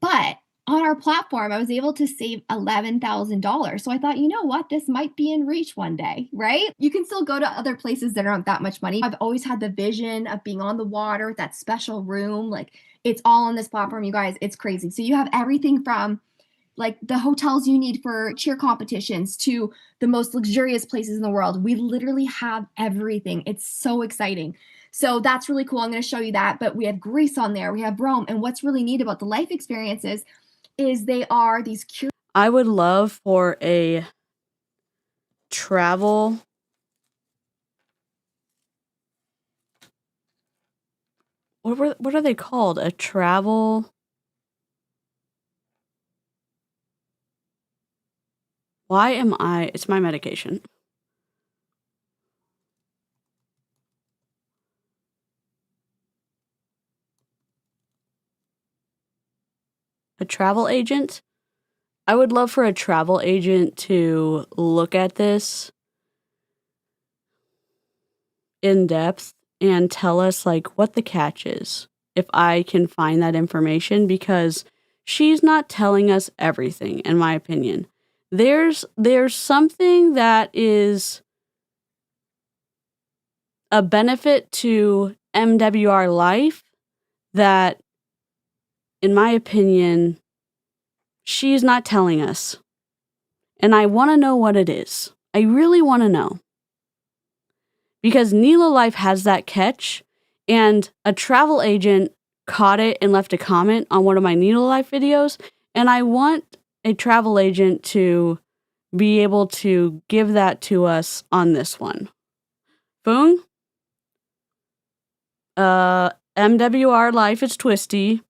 But on our platform, I was able to save $11,000. So I thought, you know what? This might be in reach one day, right? You can still go to other places that aren't that much money. I've always had the vision of being on the water with that special room. Like, it's all on this platform, you guys. It's crazy. So you have everything from like the hotels you need for cheer competitions to the most luxurious places in the world. We literally have everything. It's so exciting. So that's really cool. I'm going to show you that. But we have Greece on there. We have Rome. And what's really neat about the life experiences is they are these I would love for a travel what are they called? A travel It's my medication. A travel agent? I would love for a travel agent to look at this in depth and tell us like what the catch is, if I can find that information, because she's not telling us everything, in my opinion. There's something that is a benefit to MWR Life that, in my opinion, she's not telling us. And I want to know what it is. I really want to know. Because Neela Life has that catch, and a travel agent caught it and left a comment on one of my Neela Life videos, and I want a travel agent to be able to give that to us on this one. Boom. MWR Life is twisty,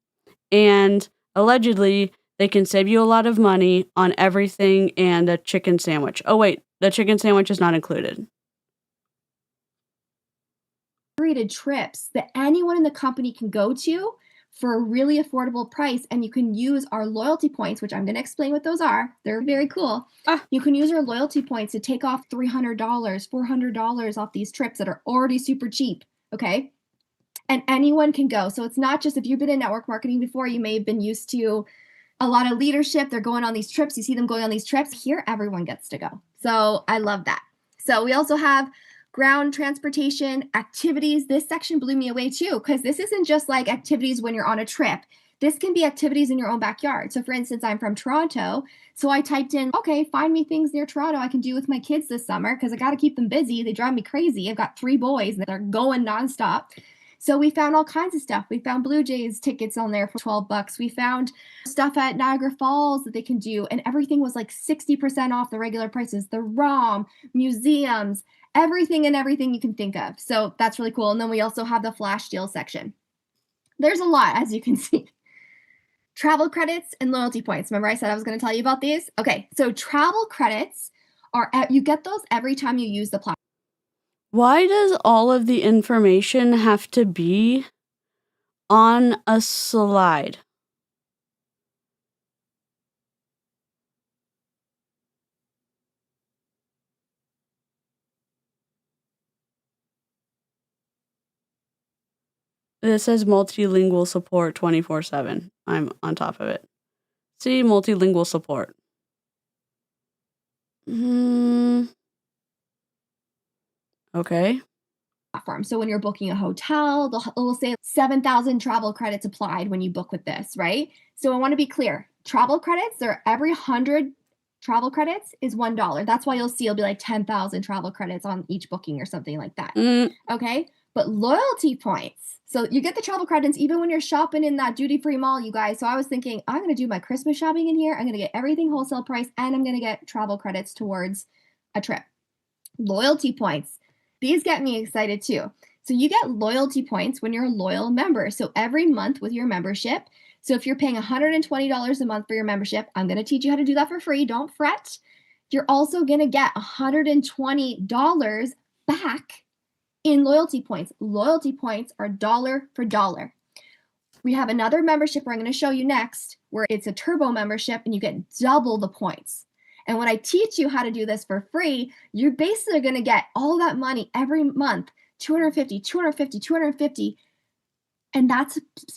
and allegedly they can save you a lot of money on everything and a chicken sandwich. Oh wait, the chicken sandwich is not included. trips that anyone in the company can go to for a really affordable price, and you can use our loyalty points, which I'm going to explain what those are. They're very cool. You can use our loyalty points to take off $300, $400 off these trips that are already super cheap, okay? And anyone can go. So it's not just, if you've been in network marketing before, you may have been used to a lot of leadership. They're going on these trips. You see them going on these trips. Here, everyone gets to go. So I love that. So we also have ground transportation, activities. This section blew me away too, because this isn't just like activities when you're on a trip. This can be activities in your own backyard. So for instance, I'm from Toronto. So I typed in, okay, find me things near Toronto I can do with my kids this summer, because I got to keep them busy. They drive me crazy. I've got 3 boys that are going nonstop. So we found all kinds of stuff. We found Blue Jays tickets on there for $12. We found stuff at Niagara Falls that they can do, and everything was like 60% off the regular prices. The ROM, museums, everything and everything you can think of. So that's really cool. And then we also have the flash deal section. There's a lot, as you can see. Travel credits and loyalty points. Remember I said I was going to tell you about these? Okay, so travel credits you get those every time you use the platform. Why does all of the information have to be on a slide? It says multilingual support 24/7. I'm on top of it. See, multilingual support. Okay. Platform. So when you're booking a hotel, it'll say 7,000 travel credits applied when you book with this, right? So I want to be clear. Travel credits, every 100 travel credits is $1. That's why you'll see it'll be like 10,000 travel credits on each booking or something like that. Okay? But loyalty points. So you get the travel credits even when you're shopping in that duty-free mall, you guys. So I was thinking, I'm going to do my Christmas shopping in here. I'm going to get everything wholesale price, and I'm going to get travel credits towards a trip. Loyalty points. These get me excited too. So you get loyalty points when you're a loyal member. So every month with your membership. So if you're paying $120 a month for your membership, I'm going to teach you how to do that for free. Don't fret. You're also going to get $120 back in loyalty points. Loyalty points are dollar for dollar. We have another membership where I'm going to show you next, where it's a turbo membership and you get double the points. And when I teach you how to do this for free, you're basically going to get all that money every month, 250, 250, 250. And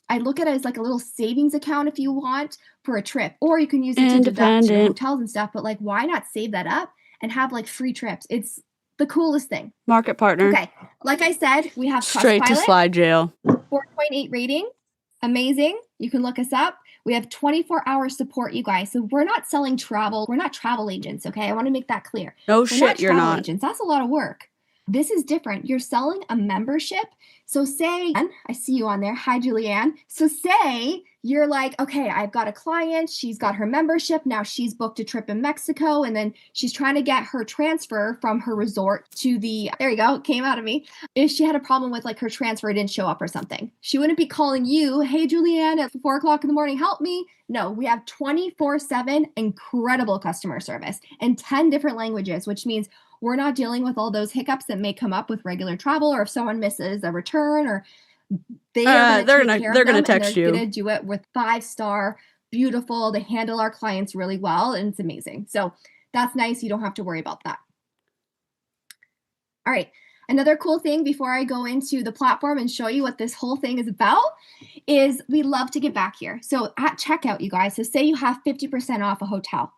I look at it as like a little savings account if you want for a trip, or you can use it to deduct your hotels and stuff. But like, why not save that up and have like free trips? It's the coolest thing. Market partner. Okay. Like I said, we have straight to slide jail. 4.8 rating. Amazing. You can look us up. We have 24-hour support, you guys. So we're not selling travel. We're not travel agents, okay? I want to make that clear. No shit, you're not. Agents. That's a lot of work. This is different. You're selling a membership. So say, I see you on there. Hi, Julianne. So say you're like, okay, I've got a client. She's got her membership. Now she's booked a trip in Mexico. And then she's trying to get her transfer from her resort to there you go. It came out of me. If she had a problem with like her transfer didn't show up or something, she wouldn't be calling you, hey, Julianne, at 4 o'clock in the morning, help me. No, we have 24/7 incredible customer service in 10 different languages, which means we're not dealing with all those hiccups that may come up with regular travel, or if someone misses a return, or they're gonna text you. They're gonna do it with 5-star, beautiful. They handle our clients really well, and it's amazing. So that's nice. You don't have to worry about that. All right. Another cool thing before I go into the platform and show you what this whole thing is about is we love to get back here. So at checkout, you guys, so say you have 50% off a hotel.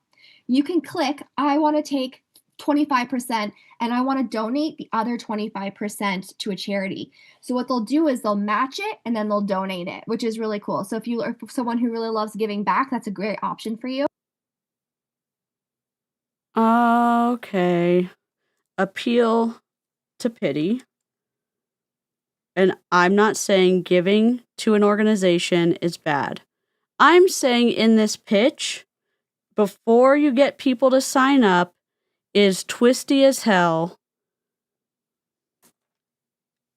You can click, I want to take 25% and I want to donate the other 25% to a charity. So what they'll do is they'll match it and then they'll donate it, which is really cool. So if you are someone who really loves giving back, that's a great option for you. Okay. Appeal to pity. And I'm not saying giving to an organization is bad. I'm saying in this pitch, before you get people to sign up, is twisty as hell.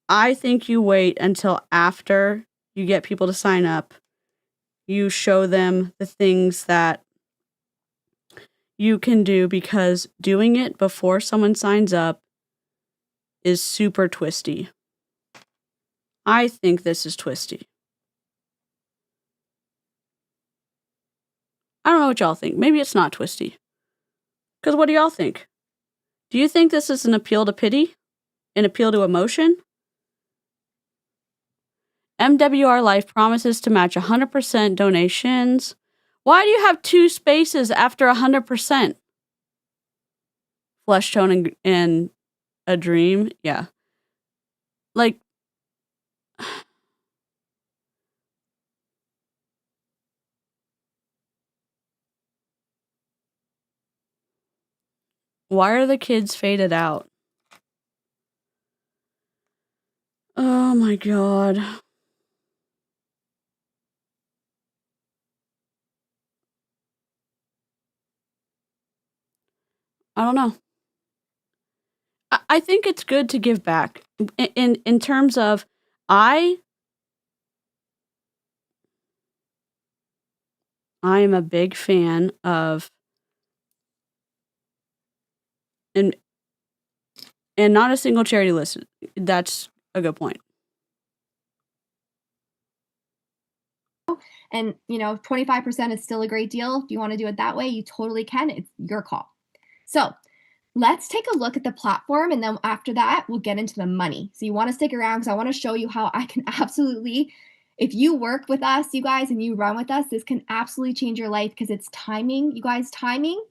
I think you wait until after you get people to sign up. You show them the things that you can do, because doing it before someone signs up is super twisty. I think this is twisty. I don't know what y'all think. Maybe it's not twisty. Because what do y'all think? Do you think this is an appeal to pity? An appeal to emotion? MWR Life promises to match 100% donations. Why do you have 2 spaces after 100%? Flesh tone and a dream? Yeah. Like, why are the kids faded out? Oh my god. I don't know. I think it's good to give back in terms of I am a big fan of and not a single charity list. That's a good point. And, 25% is still a great deal. If you want to do it that way, you totally can. It's your call. So let's take a look at the platform. And then after that, we'll get into the money. So you want to stick around because I want to show you how I can absolutely, if you work with us, you guys, and you run with us, this can absolutely change your life because it's timing, you guys, timing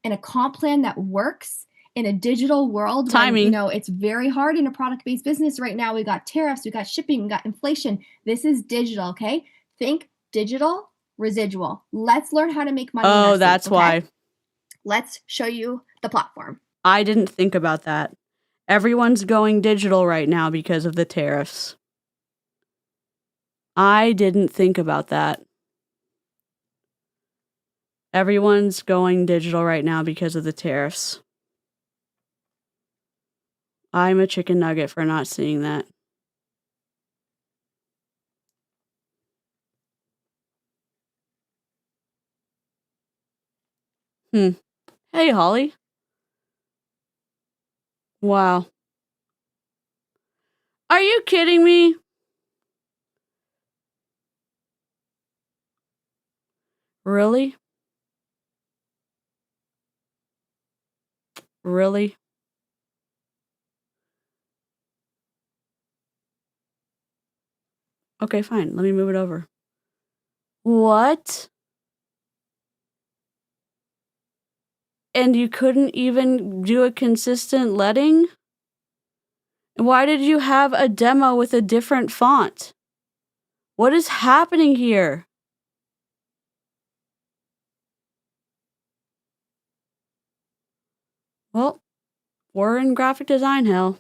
and a comp plan that works in a digital world. Timing. When, it's very hard in a product-based business right now. We got tariffs, we got shipping, we got inflation. This is digital, okay? Think digital, residual. Let's learn how to make money. Oh, that's why. Let's show you the platform. I didn't think about that. Everyone's going digital right now because of the tariffs. I didn't think about that. Everyone's going digital right now because of the tariffs. I'm a chicken nugget for not seeing that. Hey, Holly. Wow. Are you kidding me? Really? Really? Okay, fine. Let me move it over. What? And you couldn't even do a consistent letting? Why did you have a demo with a different font? What is happening here? Well, we're in graphic design hell.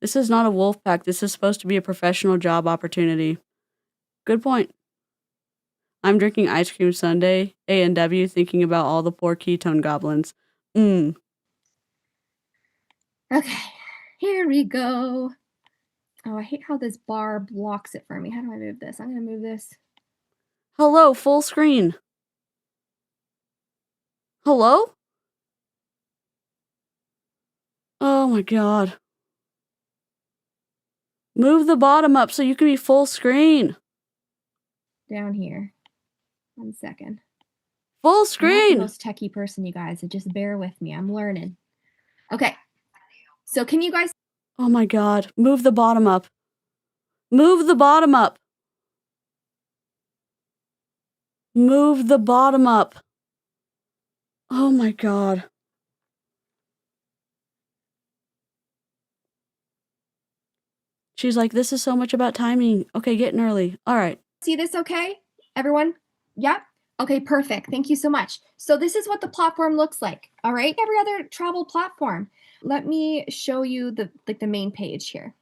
This is not a wolf pack. This is supposed to be a professional job opportunity. Good point. I'm drinking ice cream sundae, A&W, thinking about all the poor ketone goblins. Okay, here we go. Oh, I hate how this bar blocks it for me. How do I move this? I'm going to move this. Hello, full screen. Hello? Oh my god. Move the bottom up so you can be full screen. Down here. 1 second. Full I'm screen. not the most techie person, you guys. So just bear with me. I'm learning. Okay. So can you guys... Oh my god. Move the bottom up. Move the bottom up. Move the bottom up. Oh my god. She's like, this is so much about timing. Okay, getting early. All right. See this okay? Everyone? Yep. Okay, perfect. Thank you so much. So this is what the platform looks like. All right. Every other travel platform. Let me show you the main page here.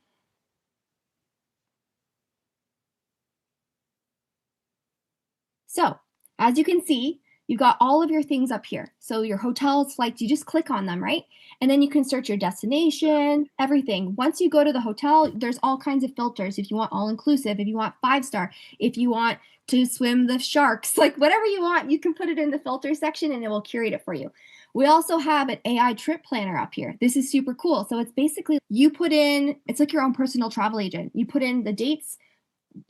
So as you can see, you've got all of your things up here. So your hotels, flights, you just click on them, right? And then you can search your destination, everything. Once you go to the hotel, there's all kinds of filters. If you want all-inclusive, if you want 5-star, if you want to swim the sharks, like whatever you want, you can put it in the filter section and it will curate it for you. We also have an AI trip planner up here. This is super cool. So it's basically, you put in, it's like your own personal travel agent. You put in the dates,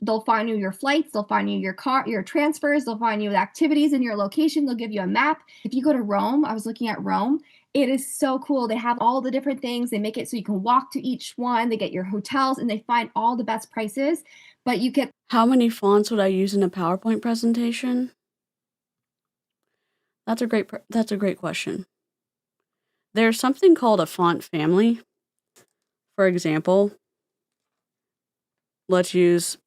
they'll find you your flights, they'll find you your transfers, they'll find you the activities in your location, they'll give you a map. If you go to Rome, I was looking at Rome, it is so cool. They have all the different things. They make it so you can walk to each one. They get your hotels and they find all the best prices, but you get... How many fonts would I use in a PowerPoint presentation? That's a great question. There's something called a font family. For example, let's use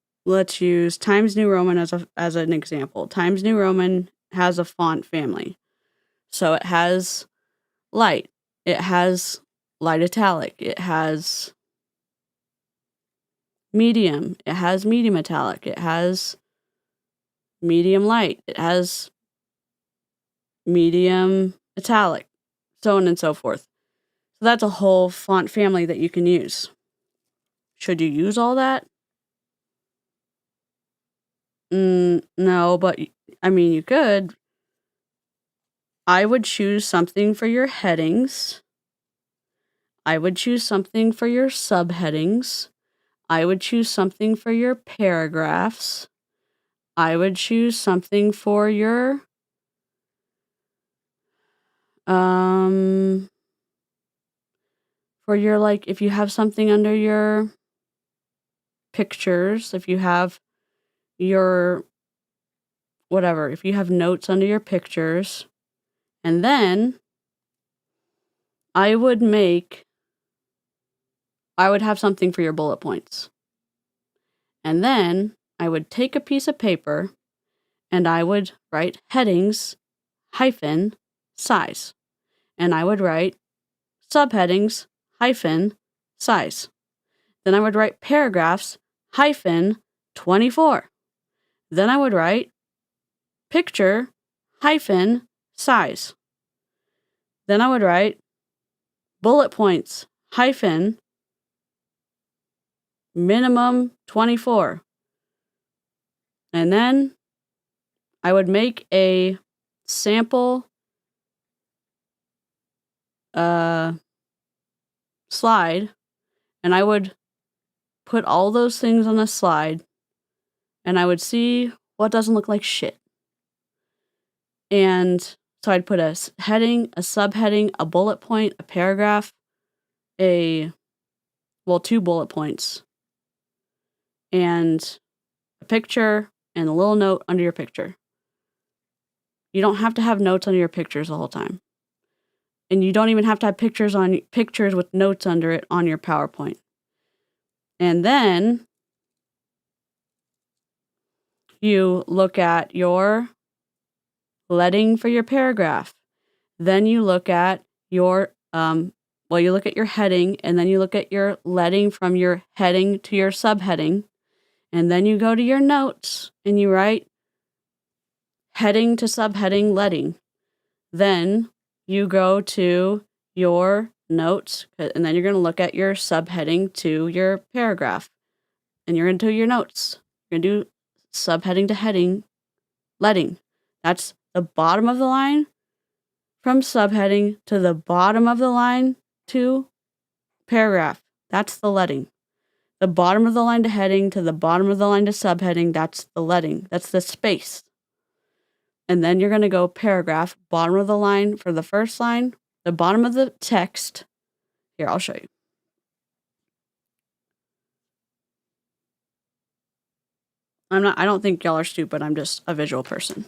Times New Roman as an example. Times New Roman has a font family. So it has light. It has light italic. It has medium. It has medium italic. It has medium light. It has medium italic. so on and so forth. So that's a whole font family that you can use. Should you use all that? No, but I mean, you could. I would choose something for your headings. I would choose something for your subheadings. I would choose something for your paragraphs. I would choose something for your like, if you have something under your pictures, if you have your whatever, if you have notes under your pictures, and then I would have something for your bullet points. And then I would take a piece of paper and I would write headings hyphen size. And I would write subheadings hyphen size. Then I would write paragraphs hyphen 24. Then I would write picture hyphen size. Then I would write bullet points hyphen minimum 24. And then I would make a sample slide, and I would put all those things on a slide, and I would see what doesn't look like shit. And so I'd put a heading, a subheading, a bullet point, a paragraph, 2 bullet points, and a picture, and a little note under your picture. You don't have to have notes under your pictures the whole time. And you don't even have to have pictures with notes under it on your PowerPoint. And then you look at your leading for your paragraph. Then you look at your you look at your heading, and then you look at your leading from your heading to your subheading. And then you go to your notes and you write heading to subheading leading. Then you go to your notes, and then you're going to look at your subheading to your paragraph. And you're into your notes. You're going to do subheading to heading, leading. That's the bottom of the line from subheading to the bottom of the line to paragraph. That's the leading. The bottom of the line to heading to the bottom of the line to subheading, that's the leading. That's the space. And then you're going to go paragraph, bottom of the line for the first line, the bottom of the text. Here, I'll show you. I don't think y'all are stupid. I'm just a visual person.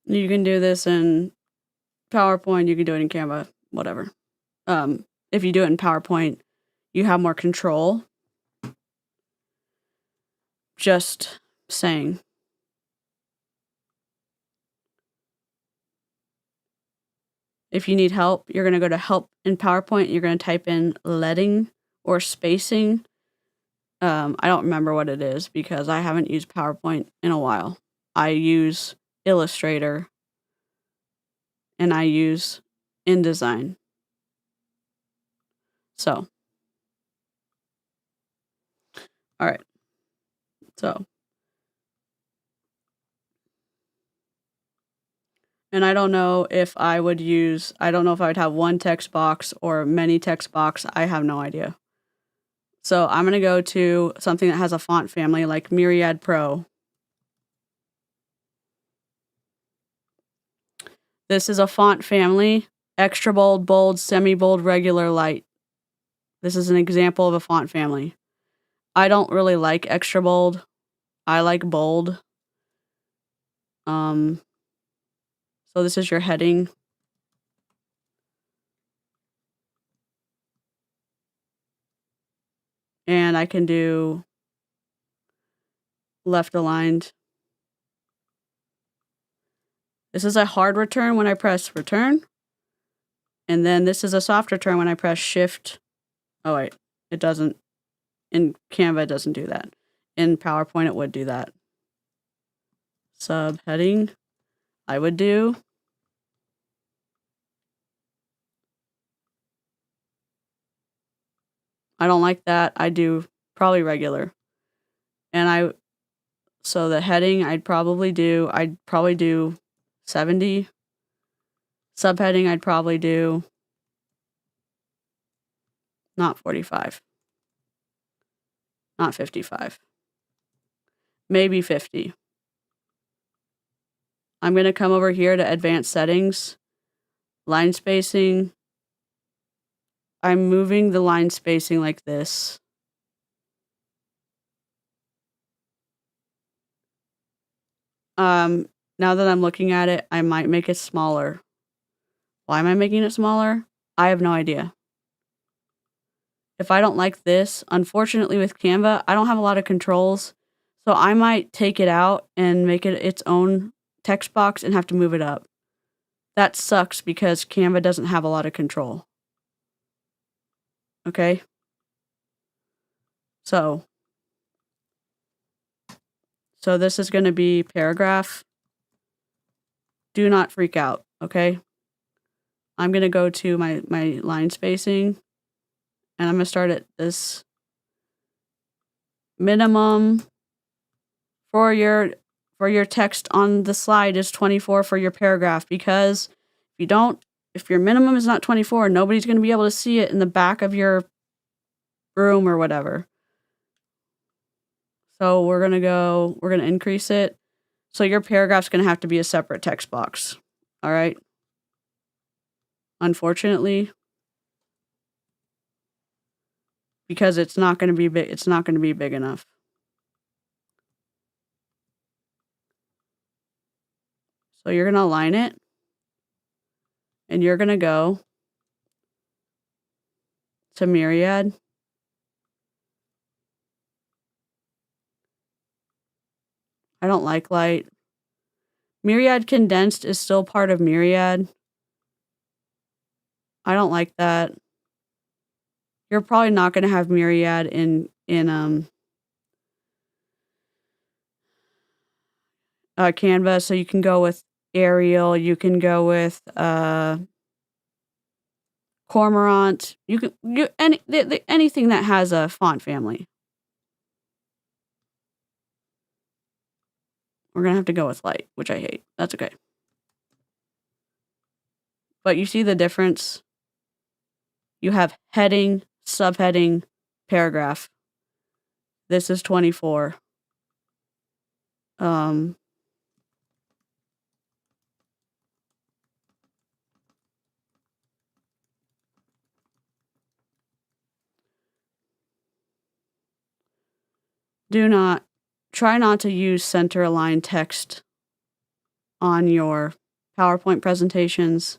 You can do this in PowerPoint. You can do it in Canva, whatever. If you do it in PowerPoint, you have more control. Just saying. If you need help, you're going to go to help in PowerPoint. You're going to type in leading or spacing. I don't remember what it is because I haven't used PowerPoint in a while. I use Illustrator and I use InDesign. So, all right. So, and I don't know if I would have one text box or many text box. I have no idea. So I'm going to go to something that has a font family like Myriad Pro. This is a font family, extra bold, bold, semi-bold, regular, light. This is an example of a font family. I don't really like extra bold. I like bold. So this is your heading. And I can do left aligned. This is a hard return when I press return. And then this is a soft return when I press shift. Oh wait, it doesn't. In Canva, it doesn't do that. In PowerPoint, it would do that. Subheading, I would do. I don't like that. I do probably regular. And so the heading, I'd probably do 70. Subheading, I'd probably do not 45. Not 55. Maybe 50. I'm going to come over here to advanced settings, line spacing. I'm moving the line spacing like this. Now that I'm looking at it, I might make it smaller. Why am I making it smaller? I have no idea. If I don't like this, unfortunately with Canva, I don't have a lot of controls. So I might take it out and make it its own text box and have to move it up. That sucks because Canva doesn't have a lot of control. Okay? So this is going to be paragraph. Do not freak out, okay? I'm going to go to my line spacing, and I'm going to start at this minimum for your text on the slide is 24 for your paragraph, because if your minimum is not 24, nobody's going to be able to see it in the back of your room or whatever. So we're going to increase it. So your paragraph's going to have to be a separate text box. All right? Unfortunately, because it's not going to be big, it's not going to be big enough. So you're going to align it, and you're going to go to Myriad. I don't like light. Myriad condensed is still part of Myriad. I don't like that. You're probably not going to have Myriad in Canva, so you can go with Arial. You can go with Cormorant. Anything that has a font family. We're going to have to go with light, which I hate. That's okay. But you see the difference? You have heading, subheading, paragraph. This is 24. Try not to use center aligned text on your PowerPoint presentations.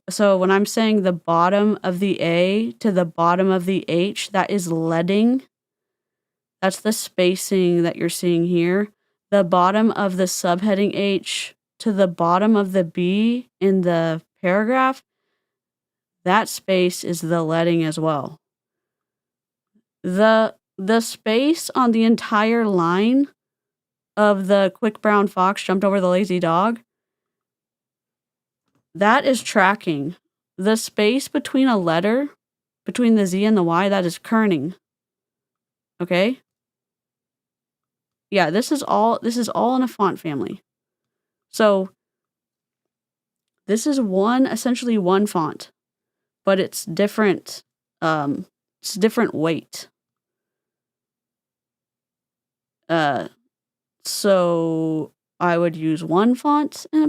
So when I'm saying the bottom of the A to the bottom of the H, that is leading. That's the spacing that you're seeing here. The bottom of the subheading H to the bottom of the B in the paragraph, that space is the leading as well. The space on the entire line of the quick brown fox jumped over the lazy dog, that is tracking. The space between a letter, between the Z and the Y, that is kerning. Okay? Yeah, this is all in a font family. So this is essentially one font, but it's different weight. So I would use one font in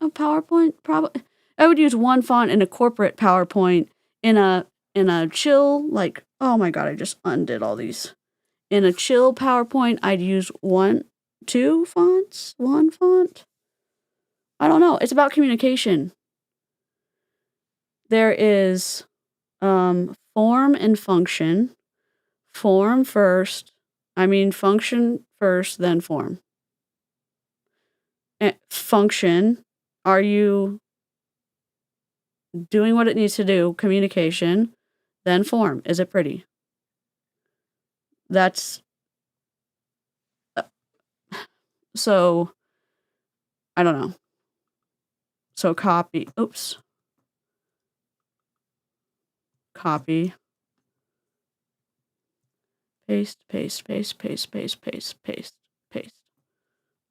a PowerPoint. Probably I would use one font in a corporate PowerPoint. In a chill, like, oh my god, I just undid all these. In a chill PowerPoint, I'd use one font. I don't know. It's about communication. There is form and function. Form first. Function first, then form. Function, are you doing what it needs to do? Communication, then form. Is it pretty? That's so I don't know. So copy, oops. Copy, paste, paste, paste, paste, paste, paste, paste, paste.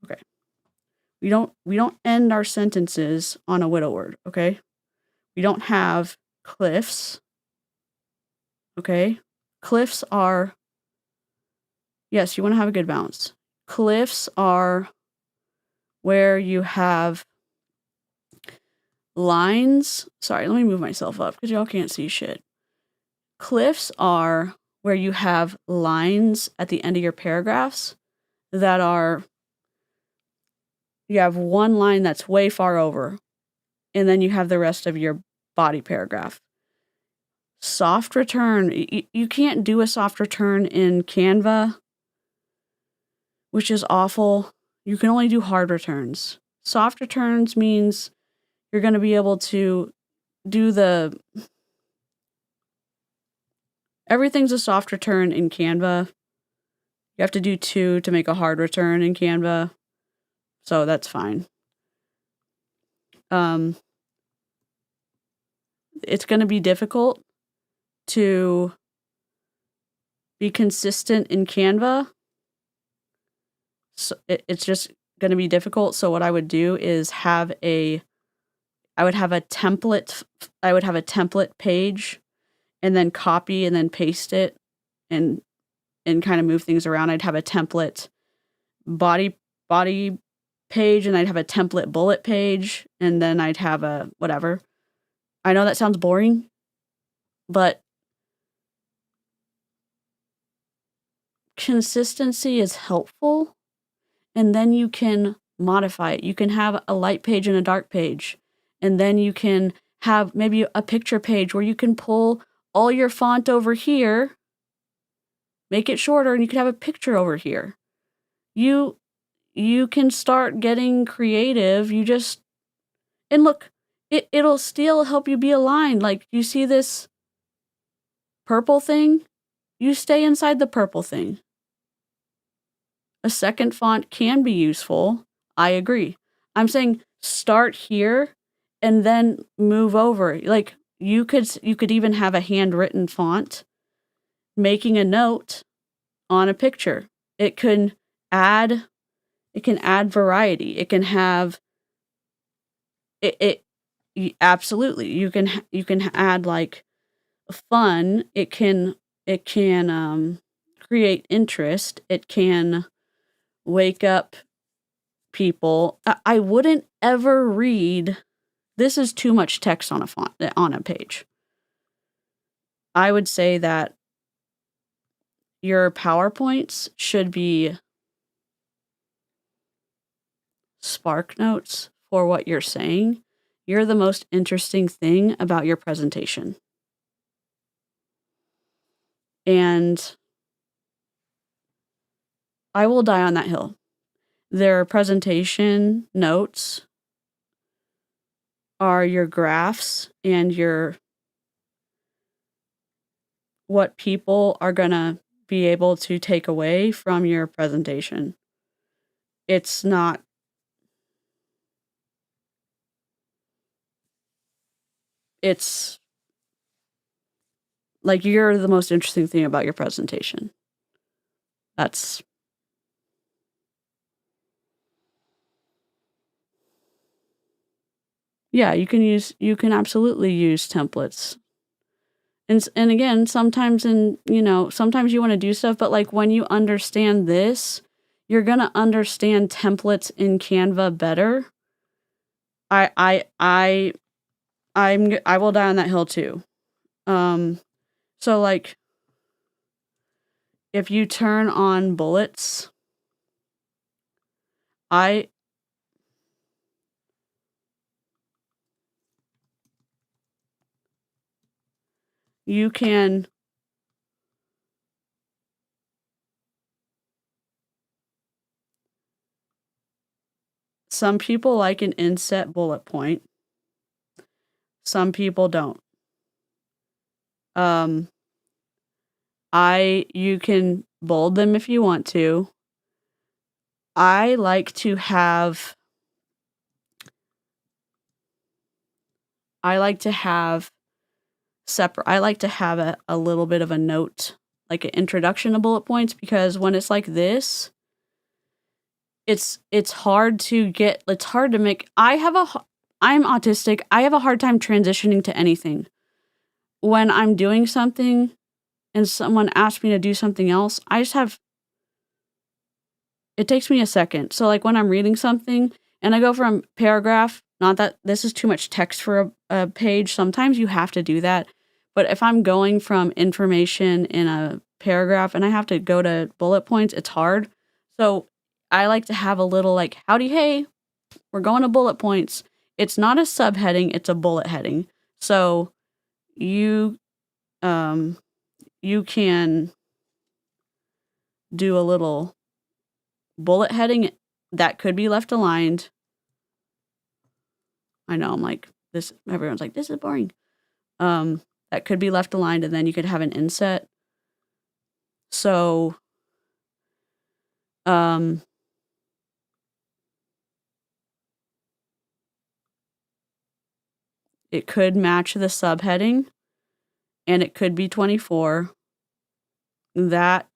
Okay. We don't end our sentences on a widow word, okay? We don't have cliffs. Okay? Cliffs are, yes, you want to have a good balance. Cliffs are where you have lines. Sorry, let me move myself up because y'all can't see shit. Cliffs are where you have lines at the end of your paragraphs that are, you have one line that's way far over, and then you have the rest of your body paragraph. Soft return, you can't do a soft return in Canva, which is awful. You can only do hard returns. Soft returns means you're going to be able to do everything's a soft return in Canva. You have to do 2 to make a hard return in Canva. So that's fine. It's going to be difficult to be consistent in Canva. So it's just going to be difficult. So what I would do is I would have a template page and then copy and then paste it and kind of move things around. I'd have a template body page, and I'd have a template bullet page, and then I'd have a whatever. I know that sounds boring, but consistency is helpful, and then you can modify it. You can have a light page and a dark page, and then you can have maybe a picture page where you can pull all your font over here, make it shorter, and you can have a picture over here. You can start getting creative. And look, it'll still help you be aligned. Like, you see this purple thing? You stay inside the purple thing. A second font can be useful. I agree. I'm saying start here and then move over. Like, you could even have a handwritten font making a note on a picture. It can add variety. It can have absolutely. You can add like fun. It can create interest. It can wake up people. I wouldn't ever read, this is too much text on a page. I would say that your PowerPoints should be spark notes for what you're saying. You're the most interesting thing about your presentation. And I will die on that hill. Their presentation notes are your graphs and what people are going to be able to take away from your presentation. It's not, it's like you're the most interesting thing about your presentation. Yeah, you can absolutely use templates. And again, sometimes sometimes you want to do stuff, but like when you understand this, you're going to understand templates in Canva better. I will die on that hill too. So like if you turn on bullets, you can some people like an inset bullet point. Some people don't. You can bold them if you want to. I like to have a little bit of a note, like an introduction to bullet points, because when it's like this, it's hard to make. I'm autistic. I have a hard time transitioning to anything. When I'm doing something and someone asks me to do something else, it takes me a second. So like when I'm reading something and I go from paragraph, not that this is too much text for a page, sometimes you have to do that. But if I'm going from information in a paragraph and I have to go to bullet points, it's hard. So I like to have a little like, howdy, hey, we're going to bullet points. It's not a subheading, it's a bullet heading. So you can do a little bullet heading that could be left aligned. I know I'm like this, everyone's like, this is boring. That could be left aligned, and then you could have an inset. So it could match the subheading, and it could be 24. That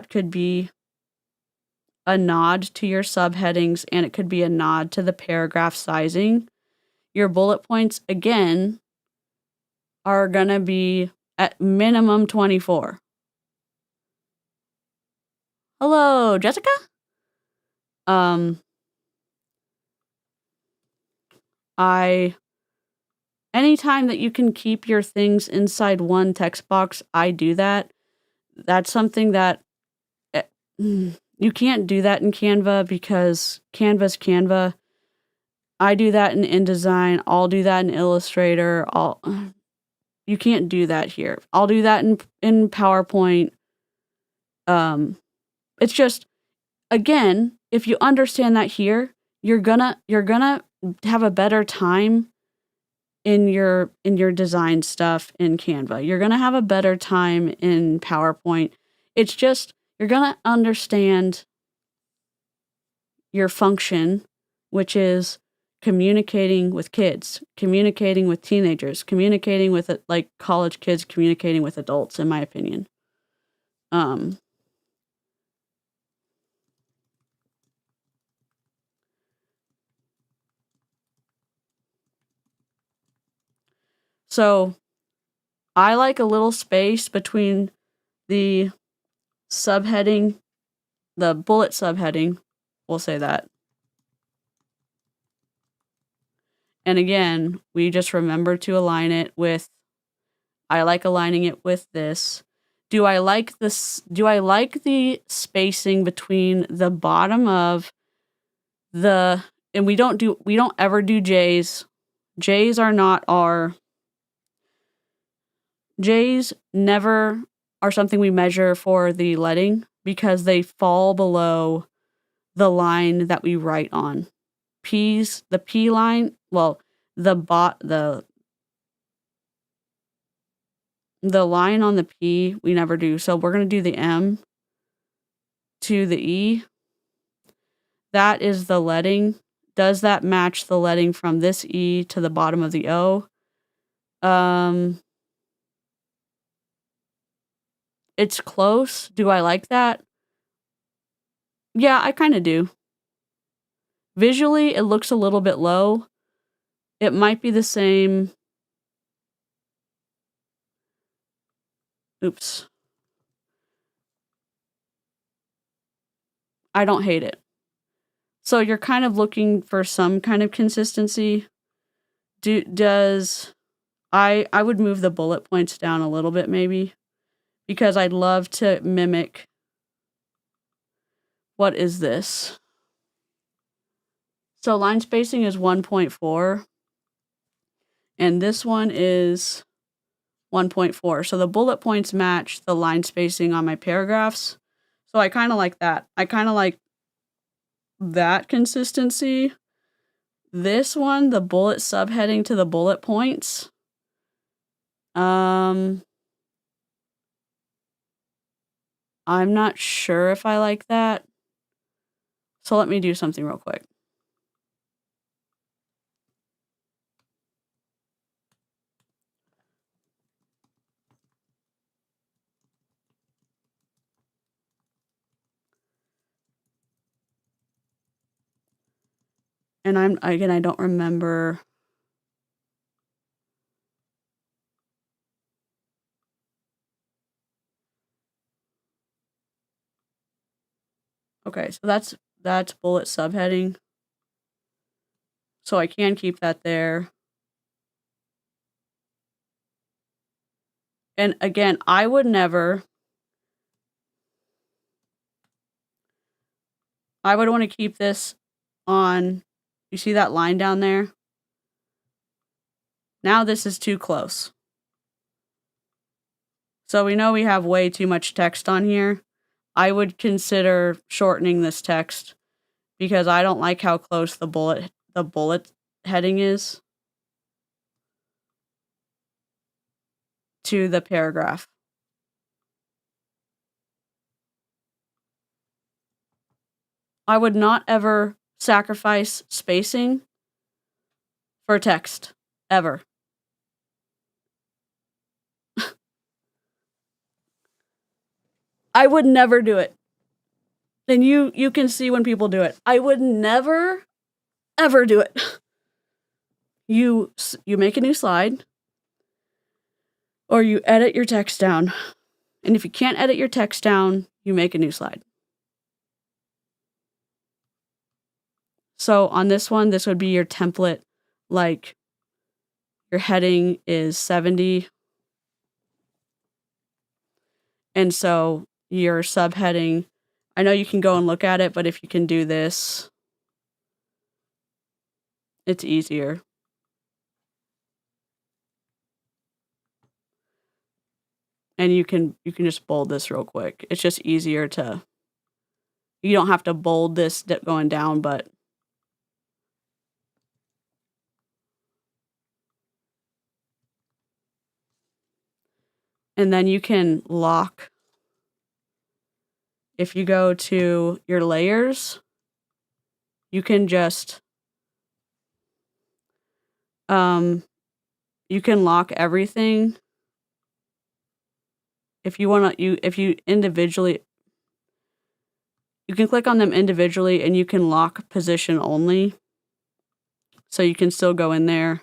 could be a nod to your subheadings, and it could be a nod to the paragraph sizing. Your bullet points, again, are going to be at minimum 24. Hello, Jessica? Anytime that you can keep your things inside one text box, I do that. That's something that you can't do that in Canva because Canva's Canva. I do that in InDesign. I'll do that in Illustrator. You can't do that here. I'll do that in PowerPoint. It's just, again, if you understand that here, you're gonna have a better time in your design stuff in Canva. You're gonna have a better time in PowerPoint. It's just, you're gonna understand your function, which is communicating with kids, communicating with teenagers, communicating with like college kids, communicating with adults, in my opinion. So I like a little space between the subheading, the bullet subheading, we'll say that. And again, we just remember to align it with, I like aligning it with this. Do I like the spacing between the bottom of the, and we don't ever do J's. J's never are something we measure for the leading because they fall below the line that we write on. P's, the P line, well, the line on the P, we never do. So we're going to do the M to the E. That is the leading. Does that match the leading from this E to the bottom of the O? It's close. Do I like that? Yeah, I kind of do. Visually, it looks a little bit low. It might be the same. Oops. I don't hate it. So you're kind of looking for some kind of consistency. I would move the bullet points down a little bit maybe, because I'd love to mimic. What is this? So line spacing is 1.4, and this one is 1.4. So the bullet points match the line spacing on my paragraphs. So I kind of like that. I kind of like that consistency. This one, the bullet subheading to the bullet points. I'm not sure if I like that. So let me do something real quick. And I don't remember. Okay, so that's bullet subheading. So I can keep that there. And again, I would never. I would want to keep this on. You see that line down there? Now this is too close. So we know we have way too much text on here. I would consider shortening this text because I don't like how close the bullet heading is to the paragraph. I would not ever sacrifice spacing for text, ever. I would never do it. And you can see when people do it. I would never, ever do it. You make a new slide, or you edit your text down. And if you can't edit your text down, you make a new slide. So on this one, this would be your template, like your heading is 70. And so your subheading, I know you can go and look at it, but if you can do this, it's easier. And you can just bold this real quick. It's just easier to, you don't have to bold this going down, but and then you can lock. If you go to your layers, you can just you can lock everything. If you want to, if you individually, you can click on them individually and you can lock position only. So you can still go in there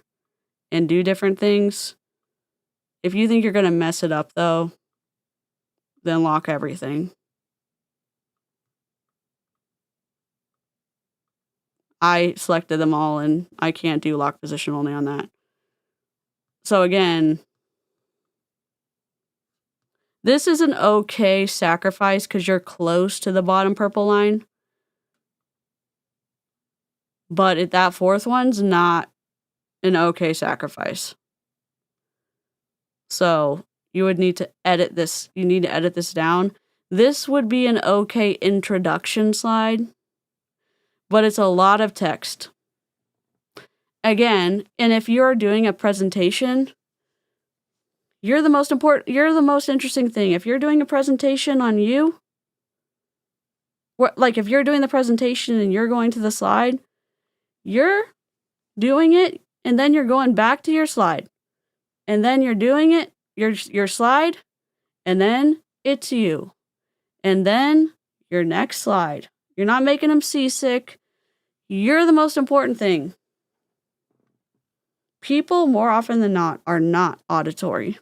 and do different things. If you think you're going to mess it up though, then lock everything. I selected them all and I can't do lock position only on that. So again, this is an okay sacrifice because you're close to the bottom purple line. But that fourth one's not an okay sacrifice. So you would need to edit this. You need to edit this down. This would be an okay introduction slide, but it's a lot of text. Again, and if you're doing a presentation, you're the most interesting thing. If you're doing a presentation on you, like if you're doing the presentation and you're going to the slide, you're doing it and then you're going back to your slide. And then you're doing it, your slide, and then it's you. And then your next slide. You're not making them seasick. You're the most important thing. People, more often than not, are not auditory.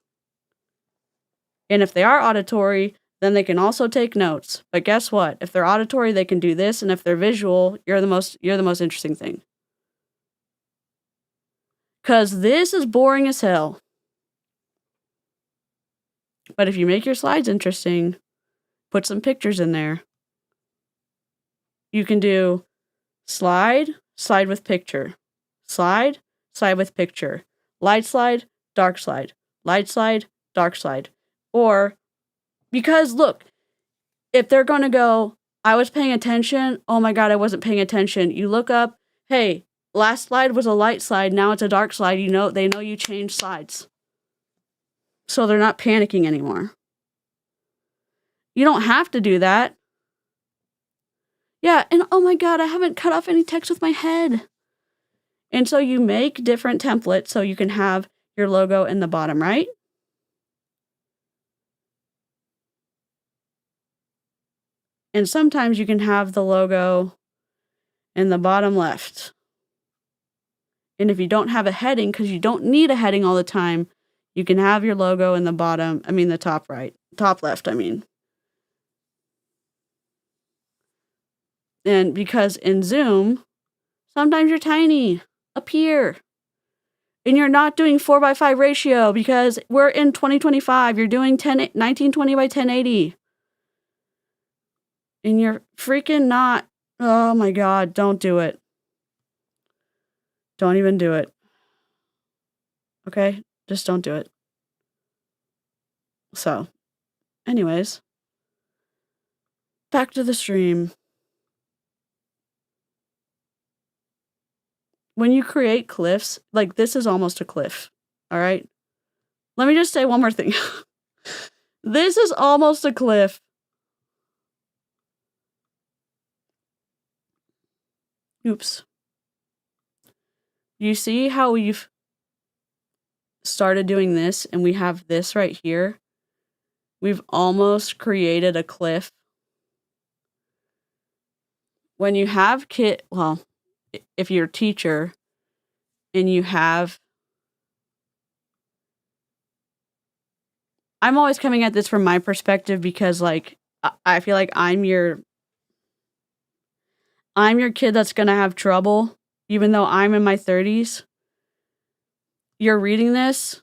And if they are auditory, then they can also take notes. But guess what? If they're auditory, they can do this. And if they're visual, you're the most interesting thing. Because this is boring as hell. But if you make your slides interesting, put some pictures in there. You can do slide with picture. Slide with picture. Light slide, dark slide. Light slide, dark slide. Or, because look, if they're going to go, I was paying attention, oh my God, I wasn't paying attention. You look up, hey, last slide was a light slide, now it's a dark slide. They know you changed slides. So they're not panicking anymore. You don't have to do that. Yeah, and oh my God, I haven't cut off any text with my head. And so you make different templates so you can have your logo in the bottom right. And sometimes you can have the logo in the bottom left. And if you don't have a heading, because you don't need a heading all the time, you can have your logo in the bottom, the top right, top left, And because in Zoom, sometimes you're tiny up here. And you're not doing 4:5 ratio because we're in 2025. You're doing 1920 by 1080. And you're freaking not. Oh my God, don't do it. Don't even do it. Okay? Just don't do it. So, anyways, back to the stream. When you create cliffs, like this is almost a cliff. All right? Let me just say one more thing. This is almost a cliff. Oops. You see how we've started doing this and we have this right here? We've almost created a cliff. When you have if you're a teacher and you have, I'm always coming at this from my perspective because like, I feel like I'm your kid that's going to have trouble, even though I'm in my 30s. You're reading this,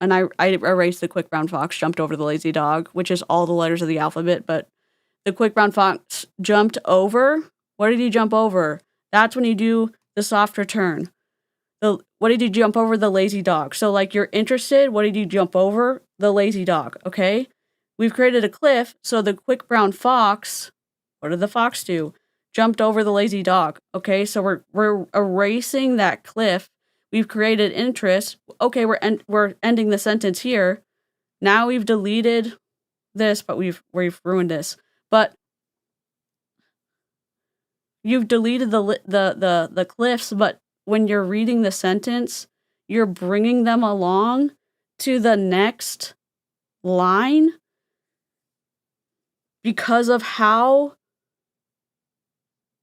and I erased the quick brown fox, jumped over the lazy dog, which is all the letters of the alphabet, but the quick brown fox jumped over. What did he jump over? That's when you do the soft return. What did you jump over? The lazy dog. So like you're interested, what did you jump over? The lazy dog, okay? We've created a cliff, so the quick brown fox, what did the fox do? Jumped over the lazy dog, okay? So we're erasing that cliff. We've created interest. Okay, we're ending the sentence here. Now we've deleted this, but we've ruined this. But you've deleted the cliffs, but when you're reading the sentence, you're bringing them along to the next line because of how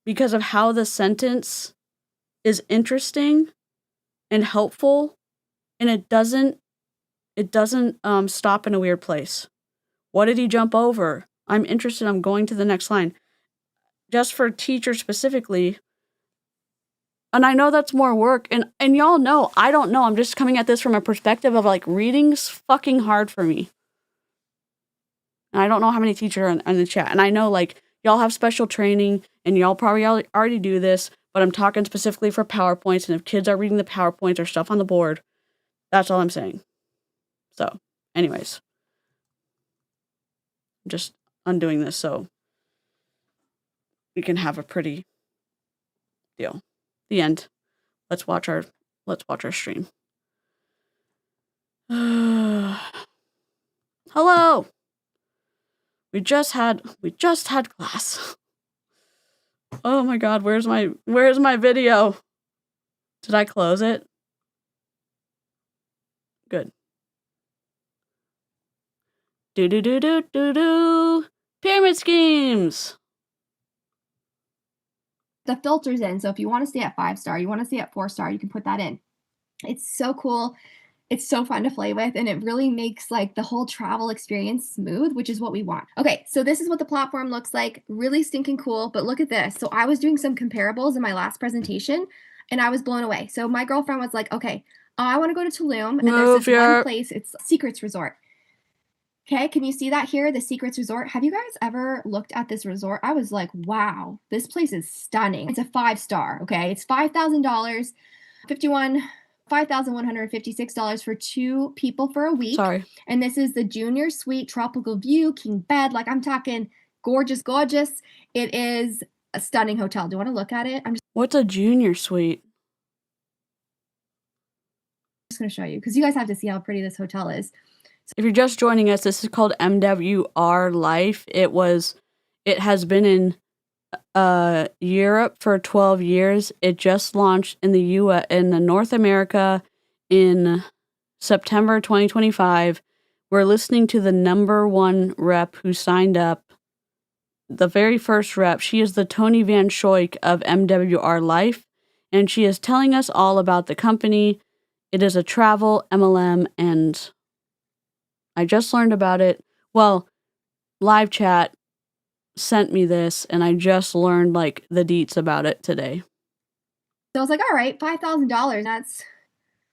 the sentence is interesting and helpful, and it doesn't stop in a weird place. What did he jump over? I'm interested. I'm going to the next line. Just for teachers specifically. And I know that's more work. And y'all know, I don't know. I'm just coming at this from a perspective of like reading's fucking hard for me. And I don't know how many teachers are in the chat. And I know like y'all have special training and y'all probably already do this, but I'm talking specifically for PowerPoints. And if kids are reading the PowerPoints or stuff on the board, that's all I'm saying. So, anyways. I'm just undoing this so we can have a pretty deal. The end. Let's watch our stream. Hello. We just had class. Oh my God, where's my video? Did I close it? Good. Do. Pyramid schemes. The filters in. So if you want to stay at 5-star, you want to stay at 4-star, you can put that in. It's so cool. It's so fun to play with, and it really makes like the whole travel experience smooth, which is what we want. Okay, so this is what the platform looks like. Really stinking cool, but look at this. So I was doing some comparables in my last presentation, and I was blown away. So my girlfriend was like, okay, I want to go to Tulum, and there's this one place, it's Secrets Resort. Okay, can you see that here? The Secrets Resort. Have you guys ever looked at this resort? I was like, wow, this place is stunning. It's a 5-star, okay? It's $5,000, $5,156 for 2 people for a week. Sorry. And this is the Junior Suite, tropical view, king bed. Like I'm talking gorgeous, gorgeous. It is a stunning hotel. Do you want to look at it? What's a Junior Suite? Just going to show you because you guys have to see how pretty this hotel is. If you're just joining us, this is called MWR Life. It has been in Europe for 12 years. It just launched in the US, in the North America in September 2025. We're listening to the number one rep who signed up. The very first rep, she is the Tony Van Schoik of MWR Life, and she is telling us all about the company. It is a travel MLM, and I just learned about it. Well, live chat sent me this, and I just learned like the deets about it today. So I was like, all right, $5,000, that's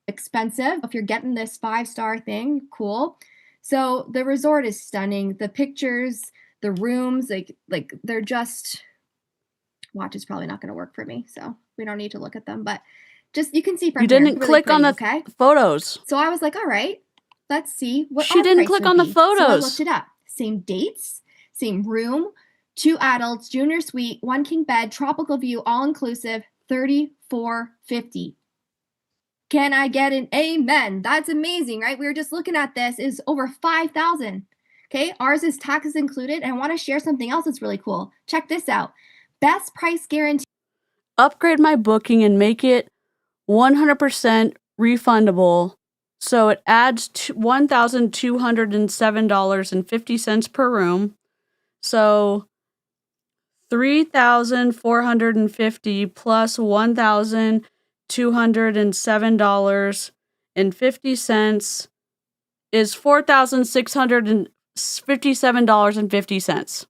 expensive. If you're getting this 5-star thing, cool. So the resort is stunning. The pictures, the rooms, like they're just, watch is probably not going to work for me, so we don't need to look at them, but just, you can see from You here, didn't really click on pretty, the okay? photos. So I was like, all right, let's see what She our didn't price click would on the be. So I photos. looked it up. Same dates, same room, 2 adults, junior suite, 1 king bed, tropical view, all inclusive, $34.50. Can I get an amen? That's amazing, right? We were just looking at this, is over $5,000. Okay, ours is taxes included, and I want to share something else that's really cool. Check this out. Best price guarantee. Upgrade my booking and make it 100% refundable. So it adds $1,207.50 per room. So $3,450 plus $1,207.50 is $4,657.50.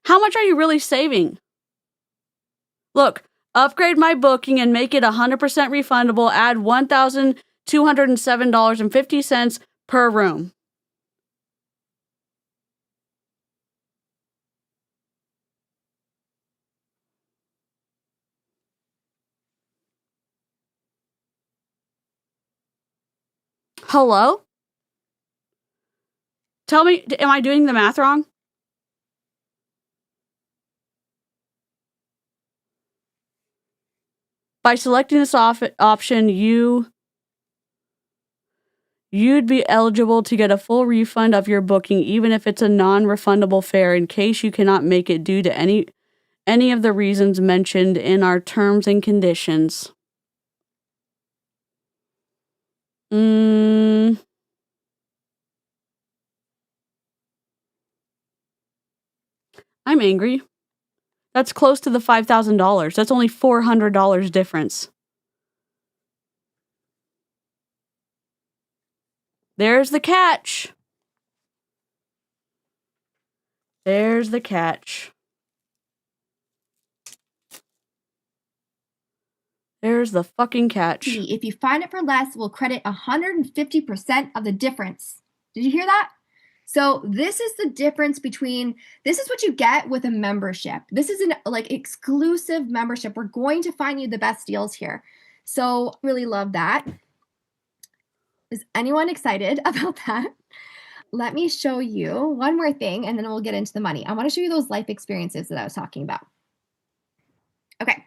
How much are you really saving? Look, upgrade my booking and make it 100% refundable. Add $1,207.50 per room. Hello? Tell me, am I doing the math wrong? By selecting this option, you'd be eligible to get a full refund of your booking, even if it's a non-refundable fare, in case you cannot make it due to any of the reasons mentioned in our terms and conditions. I'm angry. That's close to the $5,000. That's only $400 difference. There's the catch. There's the catch. There's the fucking catch. If you find it for less, we'll credit 150% of the difference. Did you hear that? So this is the difference between, this is what you get with a membership. This is an like exclusive membership. We're going to find you the best deals here. So really love that. Is anyone excited about that? Let me show you one more thing, and then we'll get into the money. I want to show you those life experiences that I was talking about. Okay,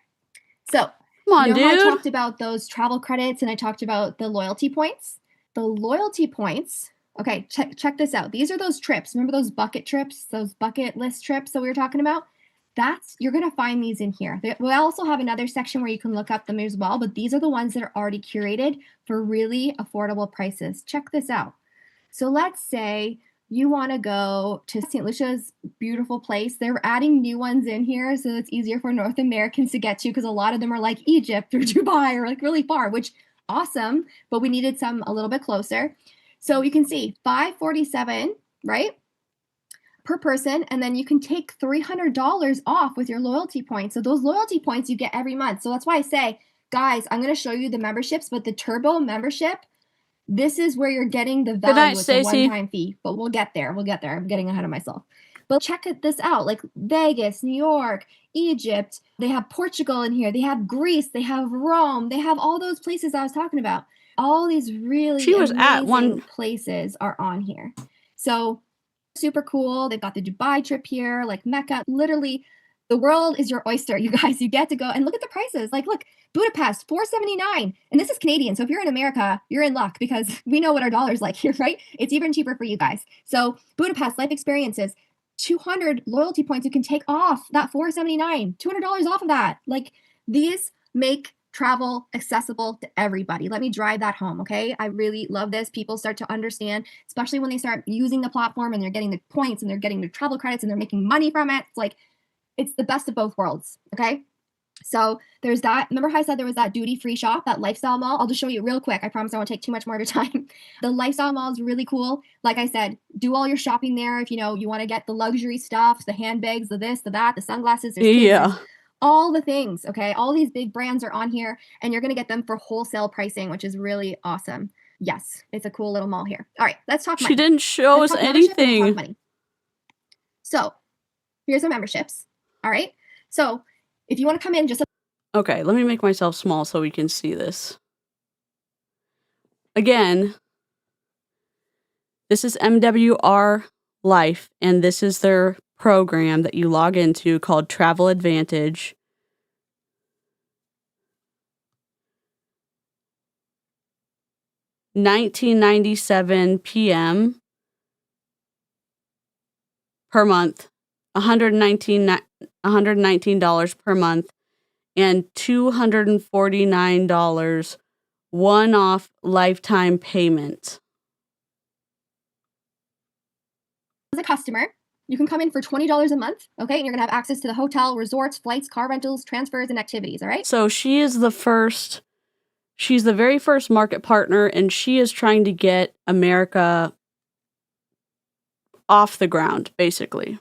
so Come on, you know how I dude. talked about those travel credits and I talked about the loyalty points? The loyalty points, okay, check this out. These are those trips. Remember those bucket trips, those bucket list trips that we were talking about? You're going to find these in here. We also have another section where you can look up them as well, but these are the ones that are already curated for really affordable prices. Check this out. So let's say you want to go to St. Lucia's beautiful place. They're adding new ones in here so it's easier for North Americans to get to, because a lot of them are like Egypt or Dubai or like really far, which awesome, but we needed some a little bit closer. So you can see $547, right, per person, and then you can take $300 off with your loyalty points. So those loyalty points you get every month. So that's why I say, guys, I'm going to show you the memberships, but the Turbo membership, this is where you're getting the value night, with Stacey. the one-time fee, but we'll get there. We'll get there. I'm getting ahead of myself. But check this out, like Vegas, New York, Egypt. They have Portugal in here. They have Greece. They have Rome. They have all those places I was talking about. All these really amazing places are on here. So super cool. They've got the Dubai trip here, like Mecca. Literally, The world is your oyster, you guys. You get to go and look at the prices. Like, look, Budapest, $479. And this is Canadian. So if you're in America, you're in luck because we know what our dollar's like here, right? It's even cheaper for you guys. So Budapest, life experiences, 200 loyalty points you can take off that $479, $200 off of that. Like, these make travel accessible to everybody. Let me drive that home, okay? I really love this. People start to understand, especially when they start using the platform and they're getting the points and they're getting the travel credits and they're making money from it. It's like, it's the best of both worlds, okay? So there's that. Remember how I said there was that duty-free shop, that lifestyle mall? I'll just show you real quick. I promise I won't take too much more of your time. The lifestyle mall is really cool. Like I said, do all your shopping there if you want to get the luxury stuff, the handbags, the this, the that, the sunglasses, there's kids, Yeah. there's all the things, okay? All these big brands are on here, and you're going to get them for wholesale pricing, which is really awesome. Yes, it's a cool little mall here. All right, let's talk money. She didn't show Let's us talk membership and then talk anything. money. So here's our memberships. All right. So if you want to come in just Okay, let me make myself small so we can see this. Again, this is MWR Life, and this is their program that you log into called Travel Advantage. $19.97 PM per month, $119 per month, and $249 one-off lifetime payment. as a customer, you can come in for $20 a month, okay? And you're going to have access to the hotel, resorts, flights, car rentals, transfers, and activities, all right? So she's the very first market partner, and she is trying to get America off the ground, basically.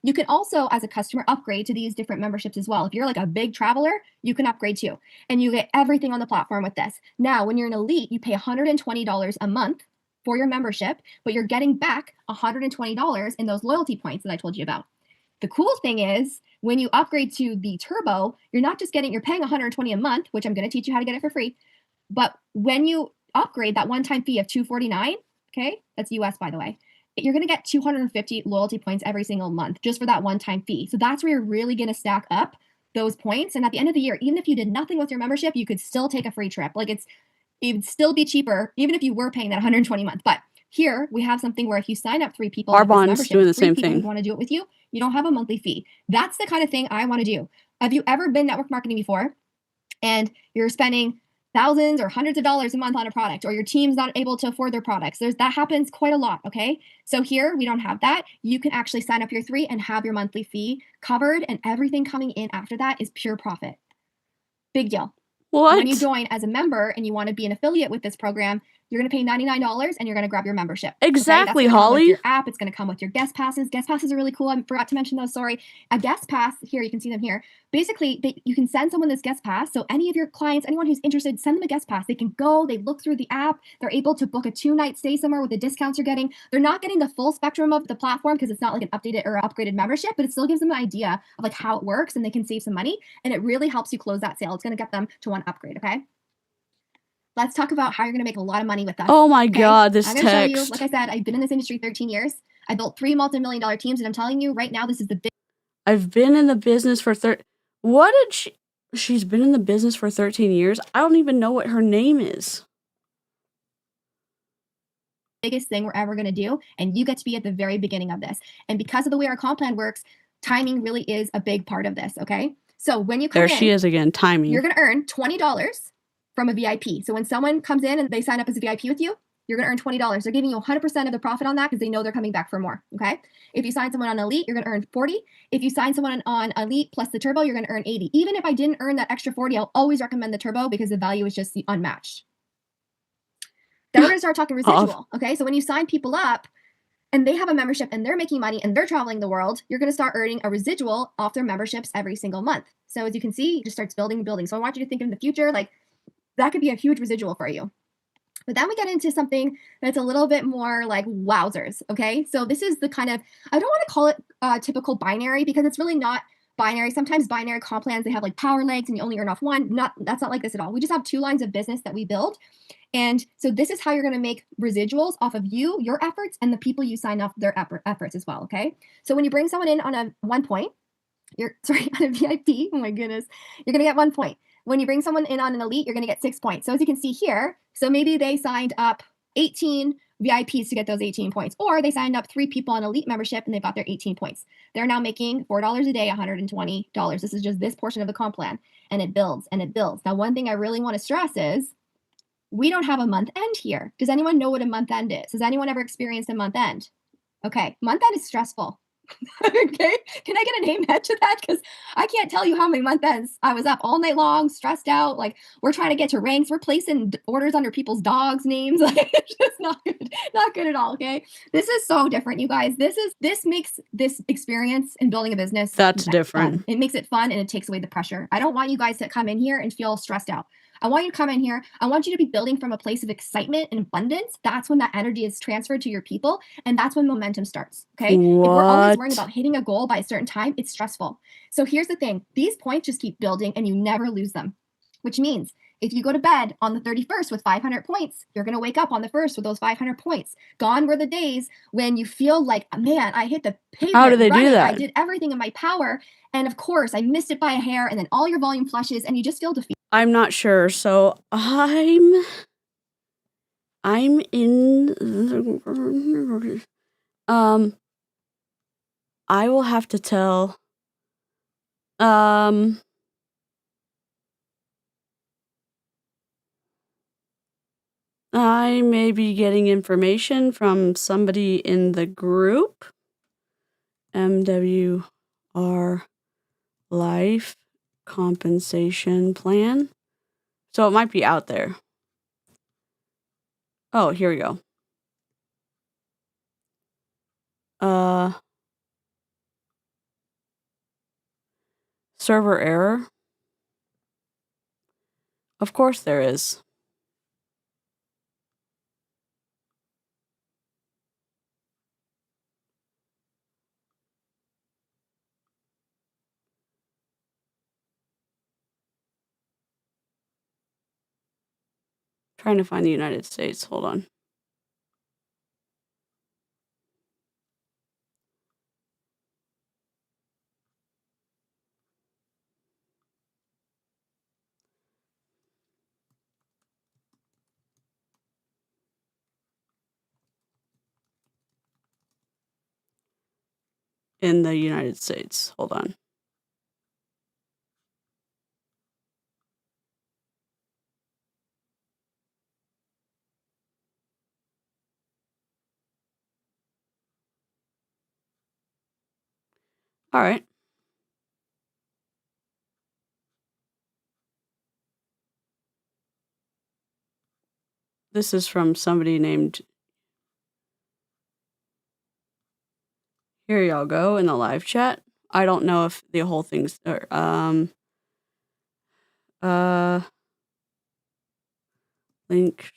You can also, as a customer, upgrade to these different memberships as well. If you're like a big traveler, you can upgrade too. And you get everything on the platform with this. Now, when you're an elite, you pay $120 a month for your membership, but you're getting back $120 in those loyalty points that I told you about. The cool thing is when you upgrade to the turbo, you're paying $120 a month, which I'm going to teach you how to get it for free. But when you upgrade, that one-time fee of $249, okay, that's US, by the way, you're going to get 250 loyalty points every single month just for that one-time fee. So that's where you're really going to stack up those points. And at the end of the year, even if you did nothing with your membership, you could still take a free trip. Like, it would still be cheaper, even if you were paying that $120 a month. But here we have something where if you sign up 3 people, Arbonne's doing the same thing. Who want to do it with you, you don't have a monthly fee. That's the kind of thing I want to do. Have you ever been network marketing before and you're spending thousands or hundreds of dollars a month on a product, or your team's not able to afford their products? That happens quite a lot, okay? So here we don't have that. You can actually sign up your 3 and have your monthly fee covered, and everything coming in after that is pure profit. Big deal. What? When you join as a member and you want to be an affiliate with this program, you're going to pay $99 and you're going to grab your membership. Exactly, okay? That's gonna come Holly. with your app. It's going to come with your guest passes. Guest passes are really cool. I forgot to mention those. Sorry. A guest pass, here, you can see them here. Basically, you can send someone this guest pass. So any of your clients, anyone who's interested, send them a guest pass. They can go, they look through the app. They're able to book a 2-night stay somewhere with the discounts you're getting. They're not getting the full spectrum of the platform because it's not like an updated or upgraded membership, but it still gives them an idea of like how it works, and they can save some money. And it really helps you close that sale. It's going to get them to one upgrade, okay? Let's talk about how you're going to make a lot of money with us. Oh my okay? God, this I'm going to show you, text. like I said, I've been in this industry 13 years. I built 3 multi-million-dollar teams, and I'm telling you right now, this is the I've been in the business for she's been in the business for 13 years? I don't even know what her name is. biggest thing we're ever going to do, and you get to be at the very beginning of this. And because of the way our comp plan works, timing really is a big part of this, okay? So when you come There in, she is again, timing. you're going to earn $20 from a VIP. So when someone comes in and they sign up as a VIP with you, you're going to earn $20. They're giving you 100% of the profit on that because they know they're coming back for more, okay? If you sign someone on Elite, you're going to earn 40. If you sign someone on Elite plus the Turbo, you're going to earn 80. Even if I didn't earn that extra 40, I'll always recommend the Turbo because the value is just unmatched. Then we're going to start talking residual, okay? So when you sign people up and they have a membership and they're making money and they're traveling the world, you're going to start earning a residual off their memberships every single month. So as you can see, it just starts building and building. So I want you to think in the future, like, that could be a huge residual for you. But then we get into something that's a little bit more like wowzers, okay? So this is the kind of, I don't want to call it typical binary because it's really not binary. Sometimes binary comp plans, they have like power legs and you only earn off one. That's not like this at all. We just have 2 lines of business that we build. And so this is how you're going to make residuals off of you, your efforts, and the people you sign up their efforts as well. Okay. So when you bring someone in on a 1 point, on a VIP, oh my goodness, you're going to get 1 point. When you bring someone in on an elite, you're going to get 6 points. So as you can see here, so maybe they signed up 18 VIPs to get those 18 points, or they signed up 3 people on elite membership and they've got their 18 points. They're now making $4 a day, $120. This is just this portion of the comp plan, and it builds and it builds. Now, one thing I really want to stress is we don't have a month end here. Does anyone know what a month end is? Has anyone ever experienced a month end? Okay, month end is stressful. Okay, can I get a name head to that? Because I can't tell you how many month ends I was up all night long, stressed out. Like, we're trying to get to ranks, we're placing orders under people's dogs' names. Like, it's just not good at all. Okay, this is so different, you guys. This makes this experience in building a business That's different. fun. It makes it fun and it takes away the pressure. I don't want you guys to come in here and feel stressed out. I want you to come in here. I want you to be building from a place of excitement and abundance. That's when that energy is transferred to your people. And that's when momentum starts. Okay. If we're always worrying about hitting a goal by a certain time, it's stressful. So here's the thing. These points just keep building and you never lose them, which means if you go to bed on the 31st with 500 points, you're going to wake up on the 1st with those 500 points. Gone were the days when you feel like, man, I hit the pavement. How do they do that? I did everything in my power. And of course, I missed it by a hair. And then all your volume flushes and you just feel defeated. I'm not sure. So I'm in the I will have to tell I may be getting information from somebody in the group. MWR Life compensation plan. So it might be out there. Oh, here we go. Server error. Of course there is. Trying to find the United States. Hold on. In the United States. Hold on. All right. This is from somebody named. Here y'all go in the live chat. I don't know if the whole thing's link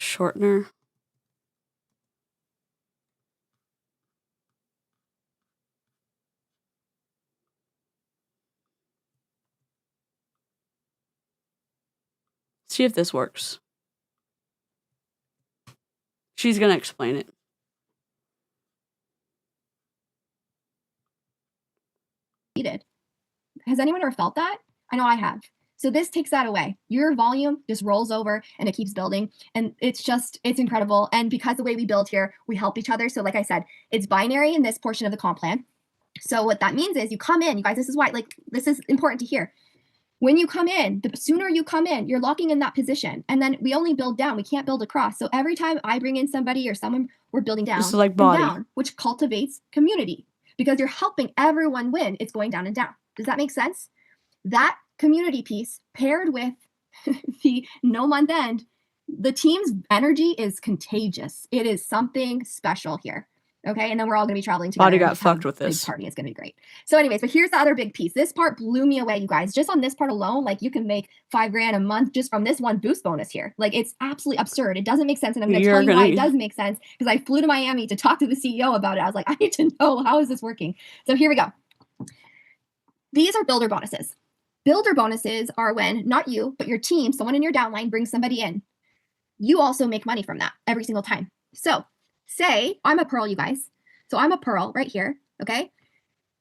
shortener. See if this works. She's gonna explain it. Has anyone ever felt that? I know I have. So this takes that away. Your volume just rolls over and it keeps building. And it's incredible. And because the way we build here, we help each other. So like I said, it's binary in this portion of the comp plan. So what that means is you come in, you guys, this is why, this is important to hear. When you come in, the sooner you come in, you're locking in that position. And then we only build down. We can't build across. So every time I bring in somebody or someone, we're building down. This is like body. And down, which cultivates community because you're helping everyone win. It's going down and down. Does that make sense? That community piece paired with the no month end, the team's energy is contagious. It is something special here. Okay. And then we're all going to be traveling together. Body got fucked with this. Big party is going to be great. So anyways, but here's the other big piece. This part blew me away, you guys. Just on this part alone, like you can make $5,000 a month just from this one boost bonus here. Like it's absolutely absurd. It doesn't make sense. And I'm going to tell you why it does make sense because I flew to Miami to talk to the CEO about it. I was like, I need to know, how is this working? So here we go. These are builder bonuses. Builder bonuses are when not you, but your team, someone in your downline brings somebody in. you also make money from that every single time. So say I'm a pearl, you guys. So I'm a pearl right here, okay?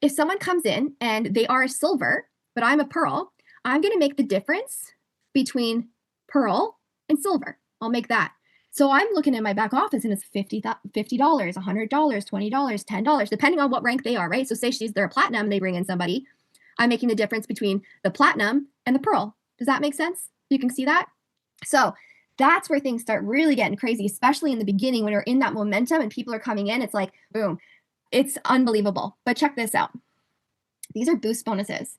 If someone comes in and they are a silver, but I'm a pearl, I'm going to make the difference between pearl and silver. I'll make that. So I'm looking in my back office and it's $50, $100, $20, $10, depending on what rank they are, right? So say they're a platinum, they bring in somebody. I'm making the difference between the platinum and the pearl. Does that make sense? You can see that? So that's where things start really getting crazy, especially in the beginning when you're in that momentum and people are coming in. It's like, boom, it's unbelievable. But check this out. These are boost bonuses.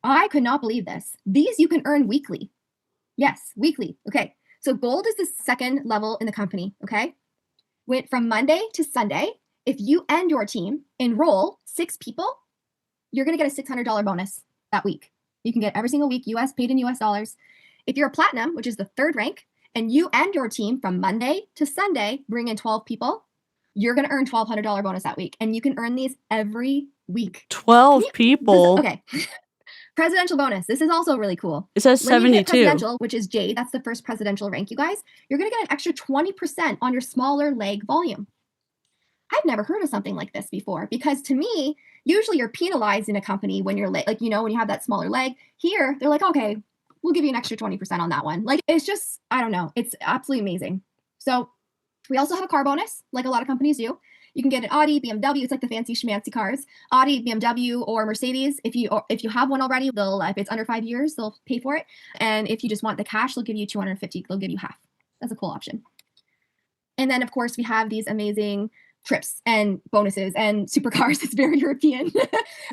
I could not believe this. These you can earn weekly. Yes, weekly. Okay. So gold is the second level in the company. Okay. Went from Monday to Sunday. If you and your team enroll 6 people, you're going to get a $600 bonus that week. You can get every single week, US, paid in US dollars. If you're a platinum, which is the third rank, and you and your team from Monday to Sunday bring in 12 people, you're going to earn $1,200 bonus that week. And you can earn these every week. 12 people. Okay. Presidential bonus. This is also really cool. It says When you hit 72. presidential, which is J, that's the first presidential rank, you guys, you're going to get an extra 20% on your smaller leg volume. I've never heard of something like this before because to me, usually you're penalized in a company when you're like, you know, when you have that smaller leg. Here, they're like, okay, we'll give you an extra 20% on that one. Like, it's just, I don't know. It's absolutely amazing. So we also have a car bonus, like a lot of companies do. You can get an Audi, BMW. It's like the fancy schmancy cars. Audi, BMW, or Mercedes. If you have one already, they'll if it's under 5 years, they'll pay for it. And if you just want the cash, they'll give you 250. They'll give you half. That's a cool option. And then of course we have these amazing trips and bonuses and supercars. It's very European.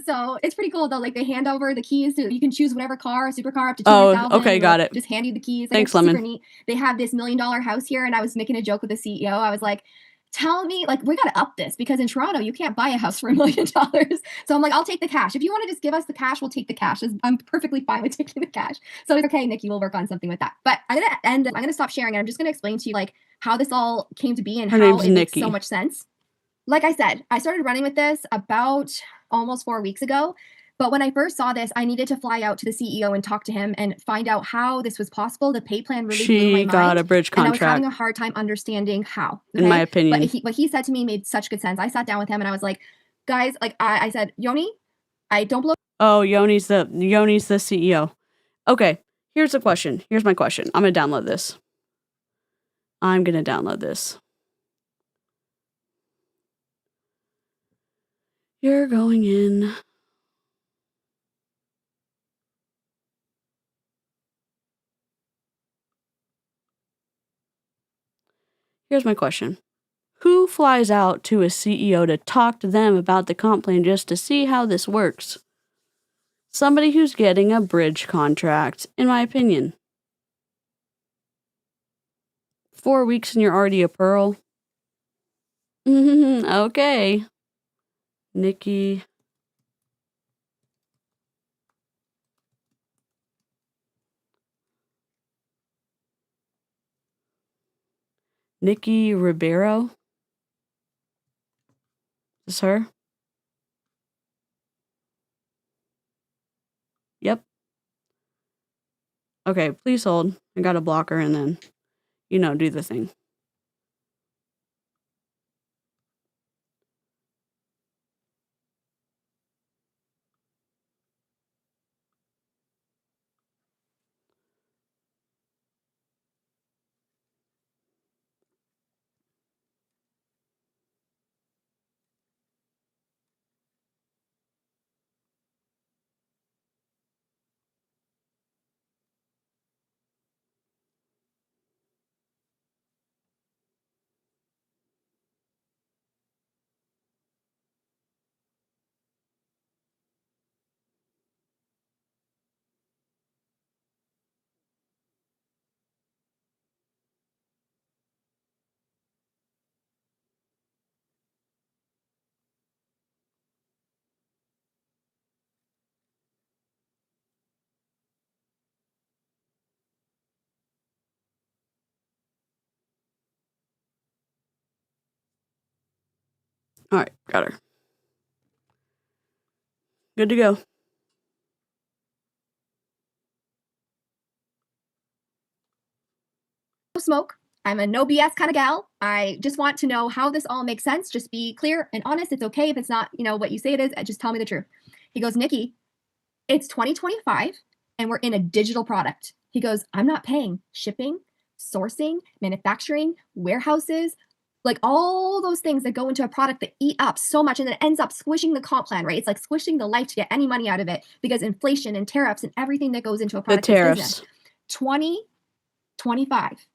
So it's pretty cool though. Like they hand over the keys to, you can choose whatever car, supercar up to 200,000. Oh, okay, got it. Just hand you the keys. Like, Thanks, it's Lemon. super neat. They have this $1 million house here, and I was making a joke with the CEO. I was like, tell me, like, we got to up this because in Toronto you can't buy a house for $1 million. So I'm like, I'll take the cash. If you want to just give us the cash, we'll take the cash. I'm perfectly fine with taking the cash. So it's okay, Nikki, we'll work on something with that. But I'm gonna stop sharing and I'm just gonna explain to you like how this all came to be and Her how name's it makes Nikki. so much sense. Like I said, I started running with this about almost 4 weeks ago. But when I first saw this, I needed to fly out to the CEO and talk to him and find out how this was possible. The pay plan really blew my She mind. got a bridge And I was having contract, a hard time understanding how. in my But opinion. what he said to me made such good sense. I sat down with him and I was like, guys, like I said, Yoni, I don't blow. Oh, Yoni's the CEO. Okay, here's the question. Here's my question. I'm gonna download this. You're going in. Here's my question. Who flies out to a CEO to talk to them about the comp plan just to see how this works? Somebody who's getting a bridge contract, in my opinion. 4 weeks and you're already a pearl? Okay. Nikki. Nikki Ribeiro? Is this her? Yep. Okay, please hold. I gotta block her and then, do the thing. All right, got her. Good to go. Smoke. I'm a no BS kind of gal. I just want to know how this all makes sense. Just be clear and honest. It's okay if it's not, what you say it is. Just tell me the truth. He goes, Nikki, it's 2025 and we're in a digital product. He goes, I'm not paying shipping, sourcing, manufacturing, warehouses, like all those things that go into a product that eat up so much and then ends up squishing the comp plan, right? It's like squishing the life to get any money out of it because inflation and tariffs and everything that goes into a The product tariffs. 2025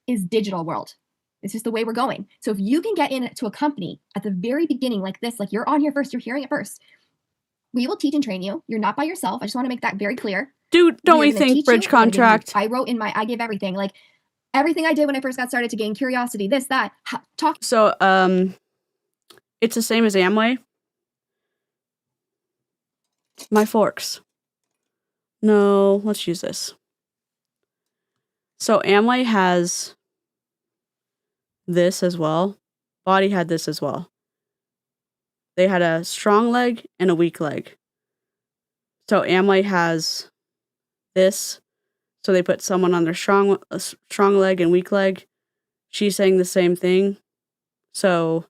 is digital world. It's just the way we're going. So if you can get into a company at the very beginning like this, like you're on here first, you're hearing it first, we will teach and train you. You're not by yourself. I just want to make that very clear. Dude, don't We are we gonna think teach bridge you. We're gonna give you- contract? I wrote in I gave everything, like everything I did when I first got started to gain curiosity, this, that, talk. So, it's the same as Amway. My forks. No, let's use this. So Amway has this as well. Body had this as well. They had a strong leg and a weak leg. So Amway has this. So they put someone on their strong leg and weak leg. She's saying the same thing. So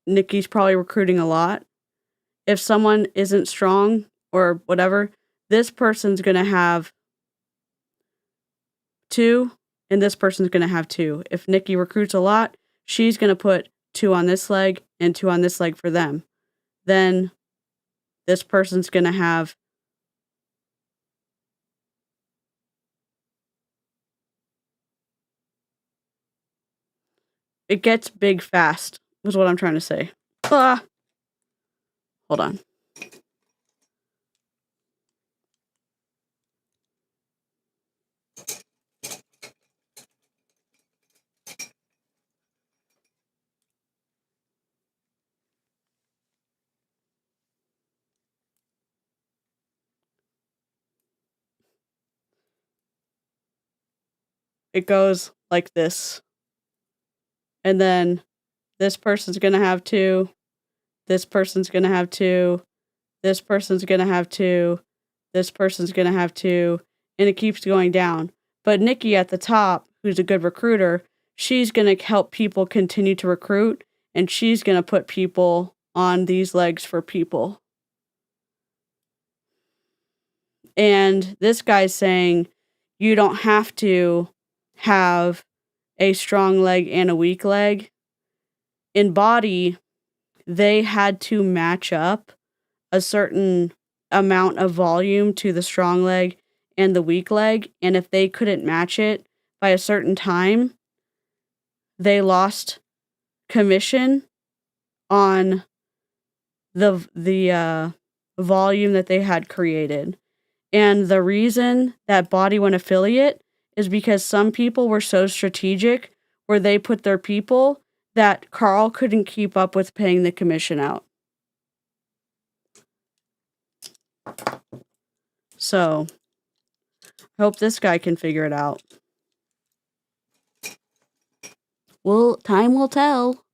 Nikki's probably recruiting a lot. If someone isn't strong or whatever, this person's going to have 2 and this person's going to have 2. If Nikki recruits a lot, she's going to put 2 on this leg and 2 on this leg for them. Then this person's going to have it gets big fast, is what I'm trying to say. Hold on. It goes like this. And then this person's going to have 2. This person's going to have 2. This person's going to have 2. This person's going to have 2. And it keeps going down. But Nikki at the top, who's a good recruiter, she's going to help people continue to recruit. And she's going to put people on these legs for people. And this guy's saying you don't have to have a strong leg and a weak leg. In body, they had to match up a certain amount of volume to the strong leg and the weak leg. And if they couldn't match it by a certain time, they lost commission on the volume that they had created. And the reason that Body went affiliate is because some people were so strategic where they put their people that Carl couldn't keep up with paying the commission out. So, I hope this guy can figure it out. Well, time will tell.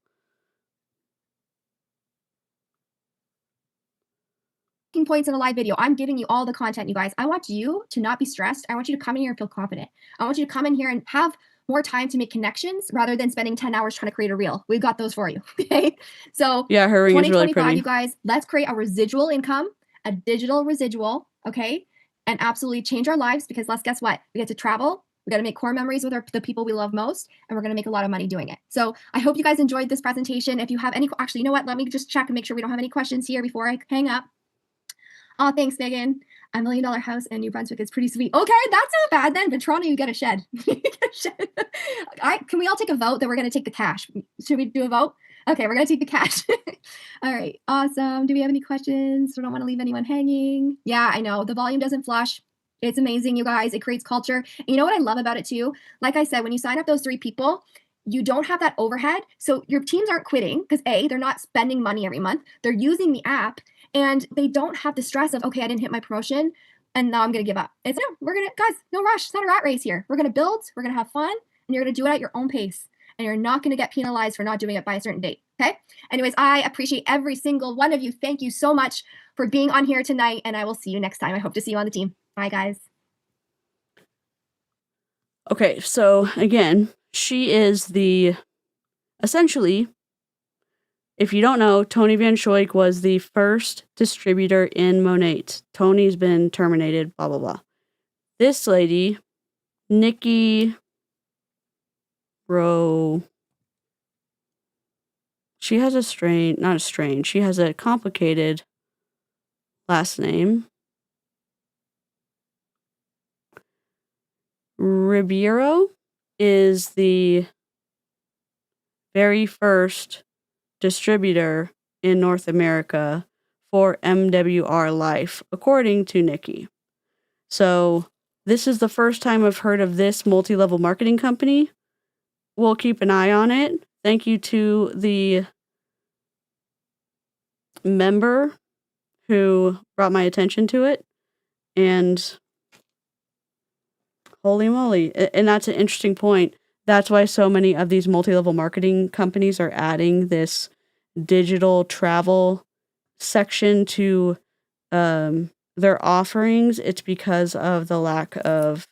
Points in a live video. I'm giving you all the content, you guys. I want you to not be stressed. I want you to come in here and feel confident. I want you to come in here and have more time to make connections rather than spending 10 hours trying to create a reel. We've got those for you. Okay. So yeah, her ring is really pretty. You guys, let's create a residual income, a digital residual. Okay. And absolutely change our lives because guess what? We get to travel. We got to make core memories with the people we love most, and we're going to make a lot of money doing it. So I hope you guys enjoyed this presentation. If you have any, actually, you know what? Let me just check and make sure we don't have any questions here before I hang up. Oh, thanks, Megan. A $1 million house in New Brunswick is pretty sweet. Okay, that's not bad then. But Toronto, you get a shed. Can we all take a vote that we're going to take the cash? Should we do a vote? Okay, we're going to take the cash. All right, awesome. Do we have any questions? We don't want to leave anyone hanging. Yeah, I know. The volume doesn't flush. It's amazing, you guys. It creates culture. And you know what I love about it too? Like I said, when you sign up those 3 people, you don't have that overhead. So your teams aren't quitting because A, they're not spending money every month. They're using the app. And they don't have the stress of, okay, I didn't hit my promotion and now I'm going to give up. It's no, guys, no rush. It's not a rat race here. We're going to build, we're going to have fun, and you're going to do it at your own pace. And you're not going to get penalized for not doing it by a certain date. Okay. Anyways, I appreciate every single one of you. Thank you so much for being on here tonight. And I will see you next time. I hope to see you on the team. Bye, guys. Okay, so again, she is essentially, if you don't know, Tony Van Schoik was the first distributor in Monat. Tony's been terminated, blah, blah, blah. This lady, Nikki Rowe, she has she has a complicated last name. Ribeiro is the very first distributor in North America for MWR Life, according to Nikki. So this is the first time I've heard of this multi-level marketing company. We'll keep an eye on it. Thank you to the member who brought my attention to it. And holy moly. And that's an interesting point. That's why so many of these multi-level marketing companies are adding this digital travel section to their offerings. It's because of the lack of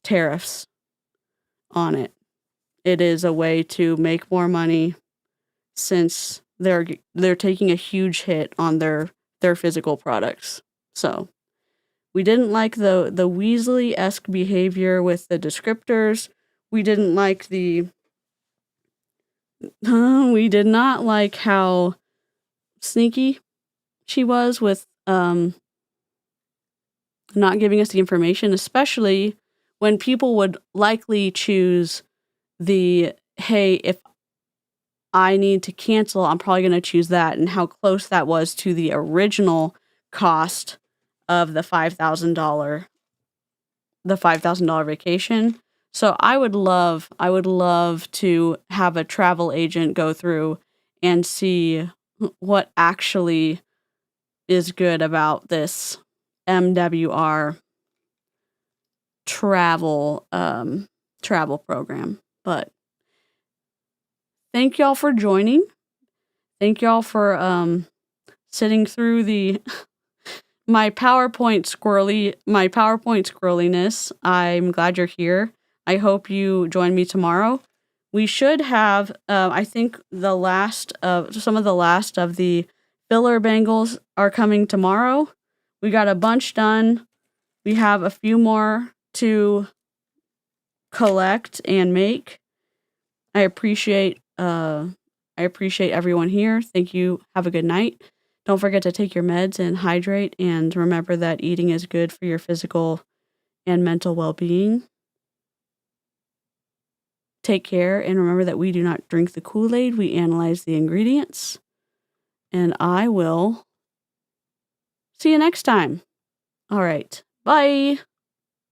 tariffs on it. It is a way to make more money since they're taking a huge hit on their physical products. So we didn't like the Weasley-esque behavior with the descriptors. We didn't like we did not like how sneaky she was with not giving us the information, especially when people would likely choose hey, if I need to cancel, I'm probably going to choose that, and how close that was to the original cost of the $5,000 vacation. So I would love to have a travel agent go through and see what actually is good about this MWR travel program. But thank y'all for joining. Thank y'all for sitting through my PowerPoint squirreliness. I'm glad you're here. I hope you join me tomorrow. We should have, I think some of the last of the filler bangles are coming tomorrow. We got a bunch done. We have a few more to collect and make. I appreciate everyone here. Thank you. Have a good night. Don't forget to take your meds and hydrate, and remember that eating is good for your physical and mental well-being. Take care, and remember that we do not drink the Kool-Aid. We analyze the ingredients. And I will see you next time. All right. Bye.